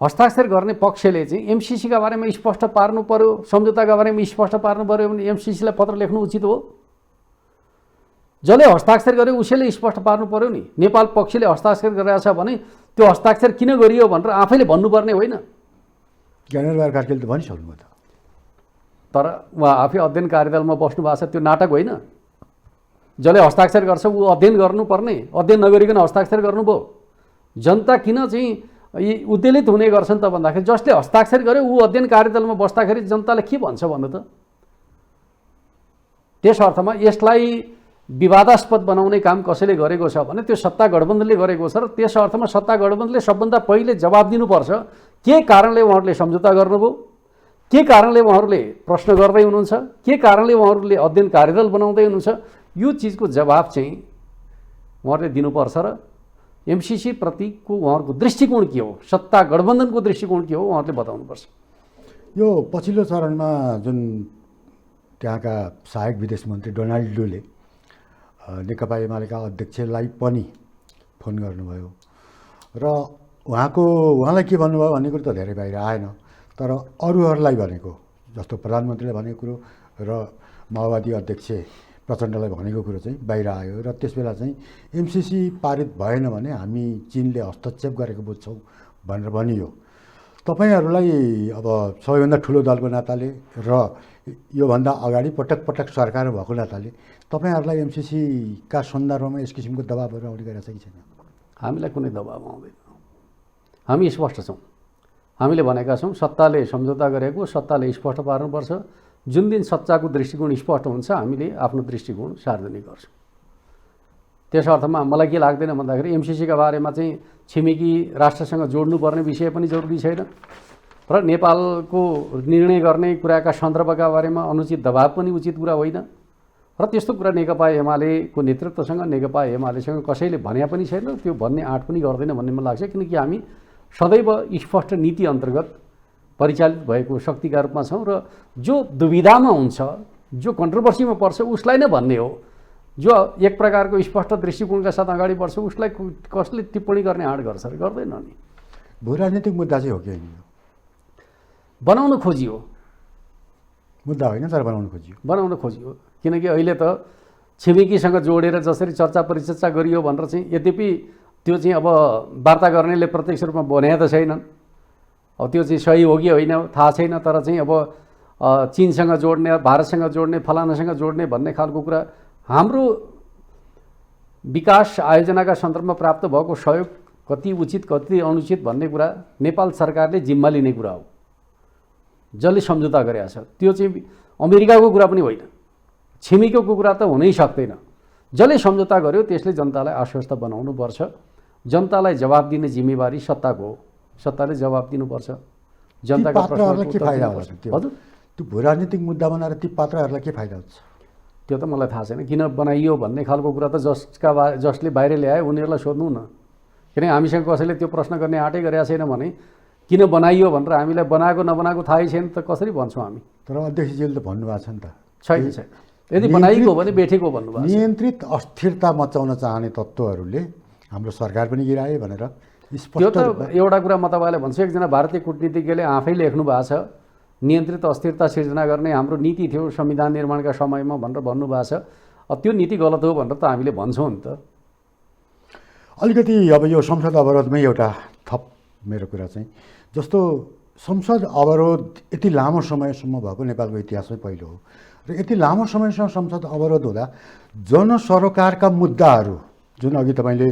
हस्ताक्षर गर्ने पक्षले चाहिँ एमसिसीका बारेमा स्पष्ट पार्नु पर्यो, सम्झौताका बारेमा स्पष्ट पार्नु पर्यो भने एमसिसीलाई पत्र लेख्नु उचित हो। जसले हस्ताक्षर गर्यो उसैले स्पष्ट पार्नु पर्यो नि। नेपाल पक्षले हस्ताक्षर गरेको छ भने त्यो हस्ताक्षर किन गरियो भनेर आफैले भन्नुपर्ने होइन? ज्ञानेन्द्र कार्कीले त भनिसक्नुभयो त। तर उहाँ आफै अध्ययन कार्यदलमा बस्नु भएको छ, त्यो नाटक होइन। जसले हस्ताक्षर गर्छ ऊ अध्ययन गर्नुपर्ने, अध्ययन नगरिकन हस्ताक्षर गर्नुभयो। जनता किन चाहिँ यी उद्वेलित हुने गर्छन् त भन्दाखेरि जसले हस्ताक्षर गर्यो ऊ अध्ययन कार्यदलमा बस्दाखेरि जनताले के भन्छ भन्नु त। त्यस अर्थमा यसलाई विवादास्पद बनाउने काम कसैले गरेको छ भने त्यो सत्ता गठबन्धनले गरेको छ र त्यस अर्थमा सत्ता गठबन्धनले सबभन्दा पहिले जवाब दिनुपर्छ के कारणले उहाँहरूले सम्झौता गर्नुभयो, के कारणले उहाँहरूले प्रश्न गर्दै हुनुहुन्छ, के कारणले उहाँहरूले अध्ययन कार्यदल बनाउँदै हुनुहुन्छ। यो चिजको जवाब चाहिँ उहाँहरूले दिनुपर्छ र एमसिसी प्रतिको उहाँहरूको दृष्टिकोण के हो, सत्ता गठबन्धनको दृष्टिकोण के हो उहाँहरूले बताउनुपर्छ। यो पछिल्लो चरणमा जुन त्यहाँका सहायक विदेश मन्त्री डोनाल्ड लूले नेकपा एमालेका अध्यक्षलाई पनि फोन गर्नुभयो र उहाँलाई के भन्नुभयो भन्ने कुरो त धेरै बाहिर आएन, तर अरूहरूलाई भनेको जस्तो प्रधानमन्त्रीले भनेको कुरो र माओवादी अध्यक्ष प्रचण्डलाई भनेको कुरो चाहिँ बाहिर आयो र त्यसबेला चाहिँ एमसिसी पारित भएन भने हामी चीनले हस्तक्षेप गरेको बुझ्छौँ भनेर भनियो। तपाईँहरूलाई अब सबैभन्दा ठुलो दलको नाताले र योभन्दा अगाडि पटक पटक सरकार भएको नाताले तपाईँहरूलाई एमसिसीका सन्दर्भमा यस किसिमको दबाबहरू आउने गरेको छ कि छैन? हामीलाई कुनै दबाब आउँदैन, हामी स्पष्ट छौँ। हामीले भनेका छौँ सत्ताले सम्झौता गरेको सत्ताले स्पष्ट पार्नुपर्छ। जुन दिन सत्ताको दृष्टिकोण स्पष्ट हुन्छ हामीले आफ्नो दृष्टिकोण सार्वजनिक गर्छौँ। त्यस अर्थमा मलाई के लाग्दैन भन्दाखेरि एमसिसीका बारेमा चाहिँ छिमेकी राष्ट्रसँग जोड्नुपर्ने विषय पनि जरुरी छैन र नेपालको निर्णय गर्ने कुराका सन्दर्भका बारेमा अनुचित दबाब पनि उचित कुरा होइन र त्यस्तो कुरा नेकपा एमालेको नेतृत्वसँग नेकपा एमालेसँग कसैले भन्या पनि छैन, त्यो भन्ने आँट पनि गर्दैन भन्ने मलाई लाग्छ। किनकि हामी सदैव स्पष्ट नीति अन्तर्गत परिचालित भएको शक्तिका रूपमा छौँ र जो दुविधामा हुन्छ, जो कन्ट्रोभर्सीमा पर्छ उसलाई नै भन्ने हो। जो एक प्रकारको स्पष्ट दृष्टिकोणका साथ अगाडि बढ्छ उसलाई कसले टिप्पणी गर्ने आँट गर्छ र गर्दैन नि। भू राजनीतिक मुद्दा चाहिँ हो कि होइन? बनाउन खोजियो, मुद्दा होइन तर बनाउन खोजियो, बनाउन खोजियो। किनकि अहिले त छिमेकीसँग जोडेर जसरी चर्चा परिचर्चा गरियो भनेर चाहिँ यद्यपि त्यो चाहिँ अब वार्ता गर्नेले प्रत्यक्ष रूपमा बनाए त छैनन्, अब त्यो चाहिँ सही हो कि होइन थाहा छैन, तर चाहिँ अब चीनसँग जोड्ने, भारतसँग जोड्ने, फलानासँग जोड्ने भन्ने खालको कुरा हाम्रो विकास आयोजनाका सन्दर्भमा प्राप्त भएको सहयोग कति उचित कति अनुचित भन्ने कुरा नेपाल सरकारले जिम्मा लिने कुरा हो। जसले सम्झौता गरेको छ त्यो चाहिँ अमेरिकाको कुरा पनि होइन, छिमेकीको कुरा त हुनै सक्दैन। जसले सम्झौता गर्यो त्यसले जनतालाई आश्वस्त बनाउनुपर्छ। जनतालाई जवाब दिने जिम्मेवारी सत्ताको हो, सत्ताले जवाब दिनुपर्छ। जनताका प्रश्नहरूलाई के फाइदा हुन्छ? हजुर, त्यो भू राजनीतिक मुद्दा बनाएर ती पात्रहरूलाई के फाइदा हुन्छ त्यो त मलाई थाहा छैन किन बनाइयो भन्ने खालको कुरा त जसले बाहिर ल्याए उनीहरूलाई सोध्नु न। किनकि हामीसँग कसैले त्यो प्रश्न गर्ने आँटै गरेका छैन भने किन बनाइयो भनेर हामीलाई बनाएको नबनाएको थाहै छैन त कसरी भन्छौँ हामी? तर अध्यक्षजीले त भन्नुभएको छ नि त, छैन छैन, यदि बनाइएको हो भने बेठेको भन्नुभएको छ। नियन्त्रित अस्थिरता मचाउन चाहने तत्त्वहरूले हाम्रो सरकार पनि गिराए भनेर त्यो त एउटा कुरा म तपाईँलाई भन्छु। एकजना भारतीय कूटनीतिज्ञले आफै लेख्नु भएको छ नियन्त्रित अस्थिरता सिर्जना गर्ने हाम्रो नीति थियो संविधान निर्माणका समयमा भनेर भन्नुभएको छ। त्यो नीति गलत हो भनेर त हामीले भन्छौँ नि त। अलिकति अब यो संसद अवरोधमै एउटा थप मेरो कुरा चाहिँ जस्तो संसद अवरोध यति लामो समयसम्म भएको नेपालको इतिहासमै पहिलो हो र यति लामो समयसम्म संसद अवरोध हुँदा जनसरोकारका मुद्दाहरू जुन अघि तपाईँले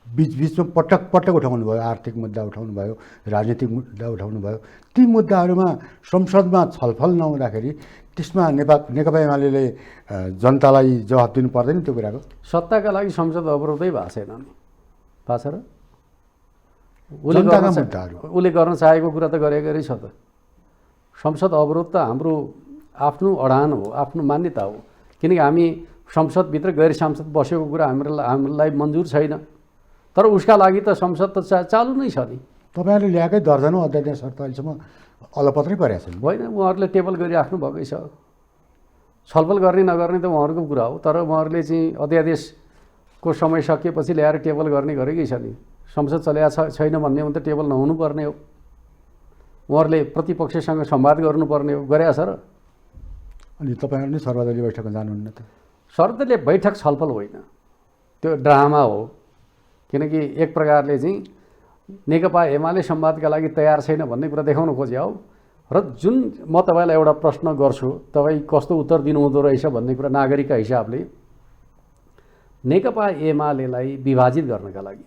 बिचबिचमा पटक पटक उठाउनु भयो, आर्थिक मुद्दा उठाउनु भयो, राजनीतिक मुद्दा उठाउनु भयो, ती मुद्दाहरूमा संसदमा छलफल नहुँदाखेरि त्यसमा नेकपा एमाले जनतालाई जवाफ दिनु पर्दैन त्यो कुराको? सत्ताका लागि संसद अवरोधै भएको छैन नि, भएको छ र? उसले गर्न चाहेको कुरा त गरेकै छ त। संसद अवरोध त हाम्रो आफ्नो अडान हो, आफ्नो मान्यता हो। किनकि हामी संसदभित्र गैर सांसद बसेको कुरा हामीलाई मन्जुर छैन, तर उसका लागि त संसद त चालु नै छ नि। तपाईँहरूले ल्याएकै दर्जनौँ अध्यादेश त अहिलेसम्म अलपत्रै परेको छैन। होइन, उहाँहरूले टेबल गरिराख्नु भएकै छ। छलफल गर्ने नगर्ने त उहाँहरूको कुरा हो, तर उहाँहरूले चाहिँ अध्यादेशको समय सकिएपछि ल्याएर टेबल गर्ने गरेकै छ नि। संसद चलेको छैन भन्ने हो भने त टेबल नहुनुपर्ने हो। उहाँहरूले प्रतिपक्षसँग संवाद गर्नुपर्ने हो, गरेका छ र? अनि तपाईँहरू नै सर्वदलीय बैठकमा जानुहुन्न त? सर्वदलीय बैठक छलफल होइन, त्यो ड्रामा हो। किनकि एक प्रकारले चाहिँ नेकपा एमाले संवादका लागि तयार छैन भन्ने कुरा देखाउन खोज्या हो र जुन म तपाईँलाई एउटा प्रश्न गर्छु, तपाईँ कस्तो उत्तर दिनुहुँदो रहेछ भन्ने कुरा नागरिकका हिसाबले नेकपा एमालेलाई विभाजित गर्नका लागि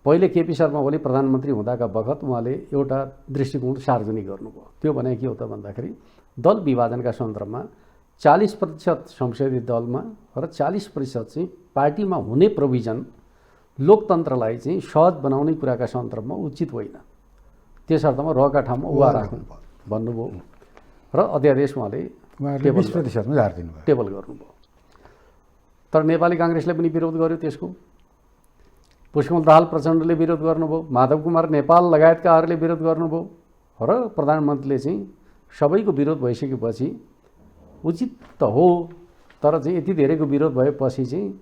पहिले केपी शर्मा ओली प्रधानमन्त्री हुँदाका बखत उहाँले एउटा दृष्टिकोण सार्वजनिक गर्नुभयो। त्यो भने के हो त भन्दाखेरि दल विभाजनका सन्दर्भमा 40% संसदीय दलमा र 40% चाहिँ पार्टीमा हुने प्रोभिजन लोकतन्त्रलाई चाहिँ सहज बनाउने कुराका सन्दर्भमा उचित होइन, त्यस अर्थमा रका ठाउँमा उहाँ राख्नु भन्नुभयो र अध्यादेश उहाँले 20%मा झारिदिनु भयो, टेबल गर्नुभयो। तर नेपाली काङ्ग्रेसले पनि विरोध गर्यो, त्यसको पुष्पकमल दाहाल प्रचण्डले विरोध गर्नुभयो, माधव कुमार नेपाल लगायतकाहरूले विरोध गर्नुभयो र प्रधानमन्त्रीले चाहिँ सबैको विरोध भइसकेपछि उचित त हो तर चाहिँ यति धेरैको विरोध भएपछि चाहिँ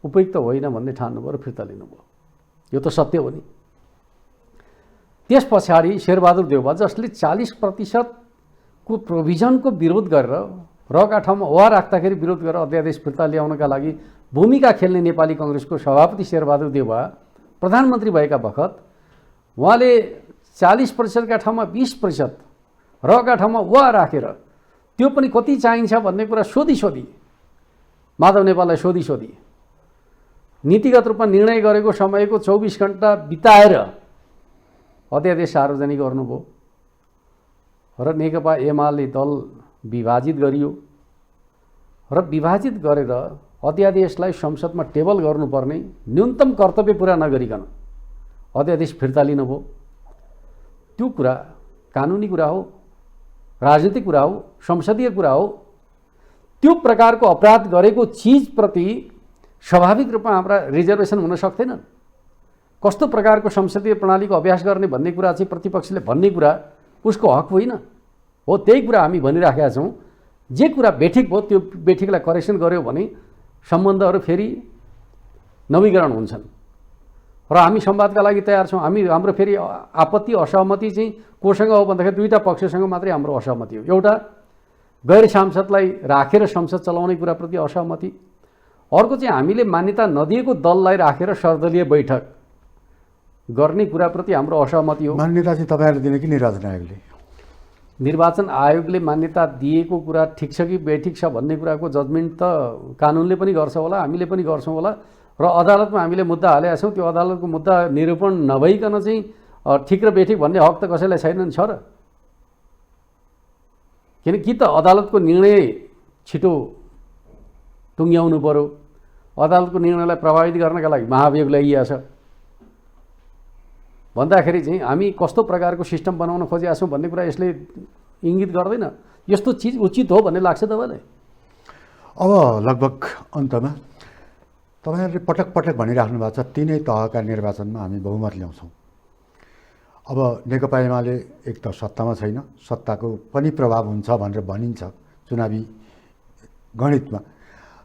उपयुक्त होइन भन्ने ठान्नुभयो र फिर्ता लिनुभयो। यो त सत्य हो नि। त्यस पछाडि शेरबहादुर देउवा जसले 40% को प्रोभिजनको विरोध गरेर रका ठाउँमा वा राख्दाखेरि विरोध गरेर अध्यादेश फिर्ता ल्याउनका लागि भूमिका खेल्ने नेपाली काङ्ग्रेसको सभापति शेरबहादुर देउवा प्रधानमन्त्री भएका बखत उहाँले 40% का ठाउँमा 20% रका ठाउँमा वा राखेर त्यो पनि कति चाहिन्छ भन्ने कुरा सोधी माधव नेपाललाई सोधी नीतिगत रूपमा निर्णय गरेको समयको 24 घण्टा बिताएर अध्यादेश सार्वजनिक गर्नुभयो र नेकपा एमाले दल विभाजित गरियो र विभाजित गरेर अध्यादेशलाई संसदमा टेबल गर्नुपर्ने न्यूनतम कर्तव्य पुरा नगरिकन अध्यादेश फिर्ता लिनुभयो। त्यो कुरा कानुनी कुरा हो, राजनीतिक कुरा हो, संसदीय कुरा हो। त्यो प्रकारको अपराध गरेको चिजप्रति स्वाभाविक रूपमा हाम्रा रिजर्भेसन हुन सक्दैनन्। कस्तो प्रकारको संसदीय प्रणालीको अभ्यास गर्ने भन्ने कुरा चाहिँ प्रतिपक्षले भन्ने कुरा उसको हक होइन हो। त्यही कुरा हामी भनिराखेका छौँ। जे कुरा बेठिक भयो त्यो बेठिकलाई करेक्सन गर्यो भने सम्बन्धहरू फेरि नवीकरण हुन्छन् र हामी संवादका लागि तयार छौँ। हाम्रो फेरि आपत्ति असहमति चाहिँ कोसँग हो भन्दाखेरि दुईटा पक्षसँग मात्रै हाम्रो असहमति हो। एउटा गैर सांसदलाई राखेर संसद चलाउने कुराप्रति असहमति, अर्को चाहिँ हामीले मान्यता नदिएको दललाई राखेर सर्वदलीय बैठक गर्ने कुराप्रति हाम्रो असहमति हो। मान्यता चाहिँ तपाईँहरूले दिने कि निर्वाचन आयोगले? निर्वाचन आयोगले मान्यता दिएको कुरा ठिक छ कि बेठिक छ भन्ने कुराको जजमेन्ट त कानुनले पनि गर्छ होला, हामीले पनि गर्छौँ होला र अदालतमा हामीले मुद्दा हालेका छौँ। त्यो अदालतको मुद्दा निरूपण नभइकन चाहिँ ठिक र बेठिक भन्ने हक त कसैलाई छैन छ र? कि त अदालतको निर्णय छिटो टुङ्ग्याउनु पर्यो, अदालतको निर्णयलाई प्रभावित गर्नका लागि महाभियोग ल्याइएको छ भन्दाखेरि चाहिँ हामी कस्तो प्रकारको सिस्टम बनाउन खोजेका छौँ भन्ने कुरा यसले इङ्गित गर्दैन। यस्तो चिज उचित हो भन्ने लाग्छ तपाईँलाई? अब लगभग अन्तमा तपाईँहरूले पटक पटक भनिराख्नु भएको छ तीनै तहका निर्वाचनमा हामी बहुमत ल्याउँछौँ। अब नेकपा एमाले एक त सत्तामा छैन, सत्ताको पनि प्रभाव हुन्छ भनेर भनिन्छ चुनावी गणितमा,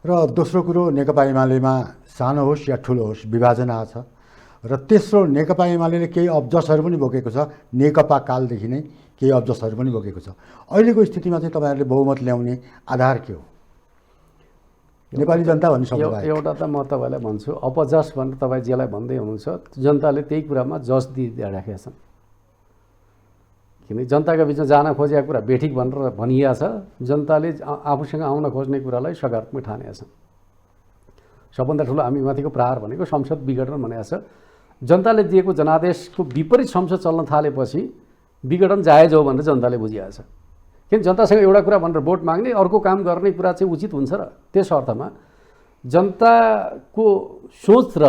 र दोस्रो कुरो नेकपा एमालेमा सानो होस् या ठुलो होस् विभाजन आछ र तेस्रो नेकपा एमाले केही अब्जसहरू पनि बोकेको छ, नेकपा कालदेखि नै केही अब्जसहरू पनि बोकेको छ। अहिलेको स्थितिमा चाहिँ तपाईँहरूले बहुमत ल्याउने आधार के हो? नेपाली जनता भन्ने शब्द एउटा त म तपाईँलाई भन्छु, अपजस भनेर तपाईँ जेलाई भन्दै हुनुहुन्छ जनताले त्यही कुरामा जस दिइराखेका छन्। किनकि जनताका बिचमा जान खोजेका कुरा बेठिक भनेर भनिएको छ, जनताले आफूसँग आउन खोज्ने कुरालाई सकारात्मक ठानेका छन्। सबभन्दा ठुलो हामी माथिको प्रहार भनेको संसद विघटन भनेको छ। जनताले दिएको जनादेशको विपरीत संसद चल्न थालेपछि विघटन जायज हो भनेर जनताले बुझिएको छ। किन जनतासँग एउटा कुरा भनेर भोट माग्ने, अर्को काम गर्ने कुरा चाहिँ उचित हुन्छ र? त्यस अर्थमा जनताको सोच र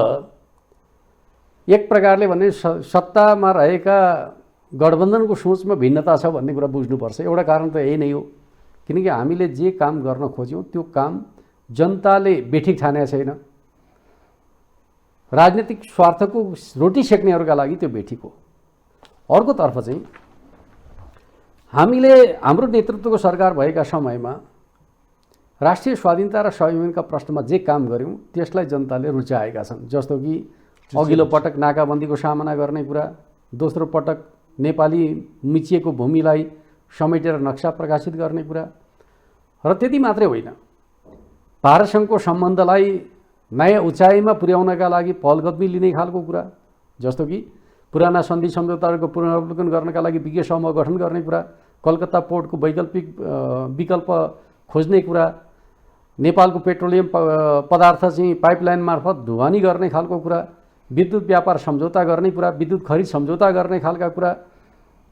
एक प्रकारले भने सत्तामा रहेका गठबन्धनको सोचमा भिन्नता छ भन्ने कुरा बुझ्नुपर्छ। एउटा कारण त यही नै हो, किनकि हामीले जे काम गर्न खोज्यौँ त्यो काम जनताले बेठिक ठानेको छैन। राजनीतिक स्वार्थको रोटी सेक्नेहरूका लागि त्यो बेठिक हो। अर्कोतर्फ चाहिँ हामीले हाम्रो नेतृत्वको सरकार भएका समयमा राष्ट्रिय स्वाधीनता र स्वाभिमानका प्रश्नमा जे काम गऱ्यौँ त्यसलाई जनताले रुचाएका छन्। जस्तो कि अघिल्लो पटक नाकाबन्दीको सामना गर्ने कुरा, दोस्रो पटक नेपाली मिचिएको भूमिलाई समेटेर नक्सा प्रकाशित गर्ने कुरा, र त्यति मात्रै होइन, भारतसँगको सम्बन्धलाई नयाँ उचाइमा पुर्याउनका लागि पहल कदमी लिने खालको कुरा। जस्तो कि पुराना सन्धि सम्झौताहरूको पुनरावलोकन गर्नका लागि विज्ञ समूह गठन गर्ने कुरा, कलकत्ता पोर्टको वैकल्पिक विकल्प खोज्ने कुरा, नेपालको पेट्रोलियम पदार्थ चाहिँ पाइपलाइन मार्फत ढुवानी गर्ने खालको कुरा, विद्युत व्यापार सम्झौता गर्ने कुरा, विद्युत खरिद सम्झौता गर्ने खालका कुरा,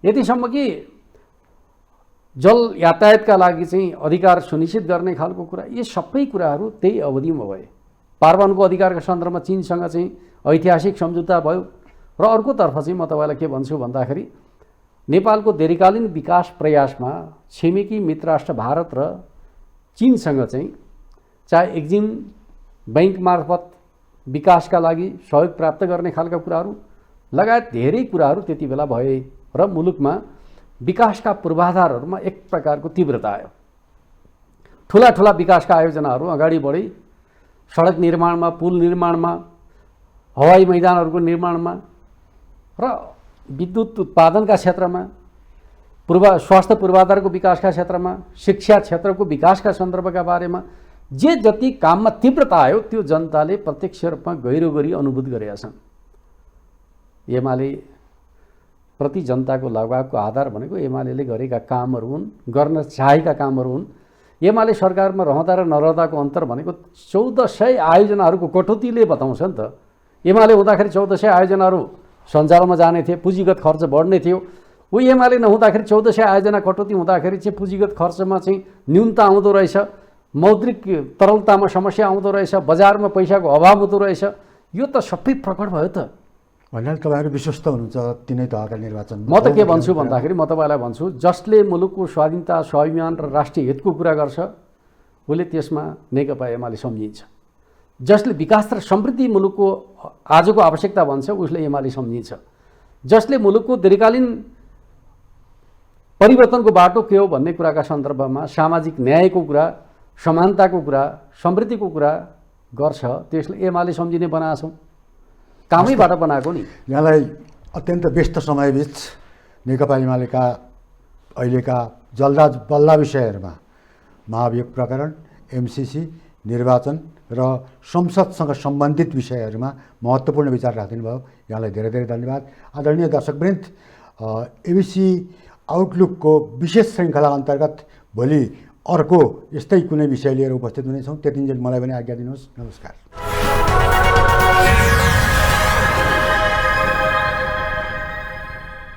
यतिसम्म कि जल यातायातका लागि चाहिँ अधिकार सुनिश्चित गर्ने खालको कुरा, यी सबै कुराहरू त्यही अवधिमा भए। पार्वनको अधिकारका सन्दर्भमा चीनसँग चाहिँ ऐतिहासिक सम्झौता भयो। र अर्कोतर्फ चाहिँ म तपाईँलाई के भन्छु भन्दाखेरि नेपालको दीर्घकालीन विकास प्रयासमा छिमेकी मित्र राष्ट्र भारत र चीनसँग चाहिँ चाहे एक्जिम बैंक मार्फत विकासका लागि सहयोग प्राप्त गर्ने खालका कुराहरू लगायत धेरै कुराहरू त्यति बेला भए र मुलुकमा विकासका पूर्वाधारहरूमा एक प्रकारको तीव्रता आयो। ठुला ठुला विकासका आयोजनाहरू अगाडि बढे। सडक निर्माणमा, पुल निर्माणमा, हवाई मैदानहरूको निर्माणमा र विद्युत उत्पादनका क्षेत्रमा, स्वास्थ्य पूर्वाधारको विकासका क्षेत्रमा, शिक्षा क्षेत्रको विकासका सन्दर्भका बारेमा जे जति काममा तीव्रता आयो त्यो जनताले प्रत्यक्ष रूपमा गहिरो गरी अनुभूत गरेका छन्। एमाले प्रति जनताको लगावको आधार भनेको एमाले गरेका कामहरू हुन्, गर्न चाहेका कामहरू हुन्। एमाले सरकारमा रहँदा र नरहँदाको अन्तर भनेको 1400 आयोजनाहरूको कटौतीले बताउँछ नि त। एमाले हुँदाखेरि 1400 आयोजनाहरू सञ्चालनमा जाने थिए, पुँजीगत खर्च बढ्ने थियो। उही एमाले नहुँदाखेरि 1400 आयोजना कटौती हुँदाखेरि चाहिँ पुँजीगत खर्चमा चाहिँ न्यूनता आउँदो रहेछ, मौद्रिक तरलतामा समस्या आउँदो रहेछ, बजारमा पैसाको अभाव हुँदो रहेछ। यो त सबै प्रकट भयो त। भन्नाले तपाईँहरू विश्वस्त हुनुहुन्छ तिनै तहका निर्वाचन? म त के भन्छु भन्दाखेरि म तपाईँलाई भन्छु, जसले मुलुकको स्वाधीनता, स्वाभिमान र राष्ट्रिय हितको कुरा गर्छ उसले त्यसमा नेकपा एमाले सम्झिन्छ। जसले विकास र समृद्धि मुलुकको आजको आवश्यकता भन्छ उसले एमाले सम्झिन्छ। जसले मुलुकको दीर्घकालीन परिवर्तनको बाटो के हो भन्ने कुराका सन्दर्भमा सामाजिक न्यायको कुरा, समानताको कुरा, समृद्धिको कुरा गर्छ त्यसले एमाले सम्झिने बनाछौँ। कामैबाट बनाएको नि। यहाँलाई अत्यन्त व्यस्त समयबीच नेकपा एमालेका अहिलेका जल्दा बल्ला विषयहरूमा महाभियोग प्रकरण, एमसिसी, निर्वाचन र संसदसँग सम्बन्धित विषयहरूमा महत्त्वपूर्ण विचार राखिदिनु भयो। यहाँलाई धेरै धेरै धन्यवाद। आदरणीय दर्शकवृन्द, एबिसी आउटलुकको विशेष श्रृङ्खला अन्तर्गत भोलि अर्को यस्तै कुनै विषय लिएर उपस्थित हुनेछौँ। त्यतिन्जेल मलाई पनि आज्ञा दिनुहोस्। नमस्कार।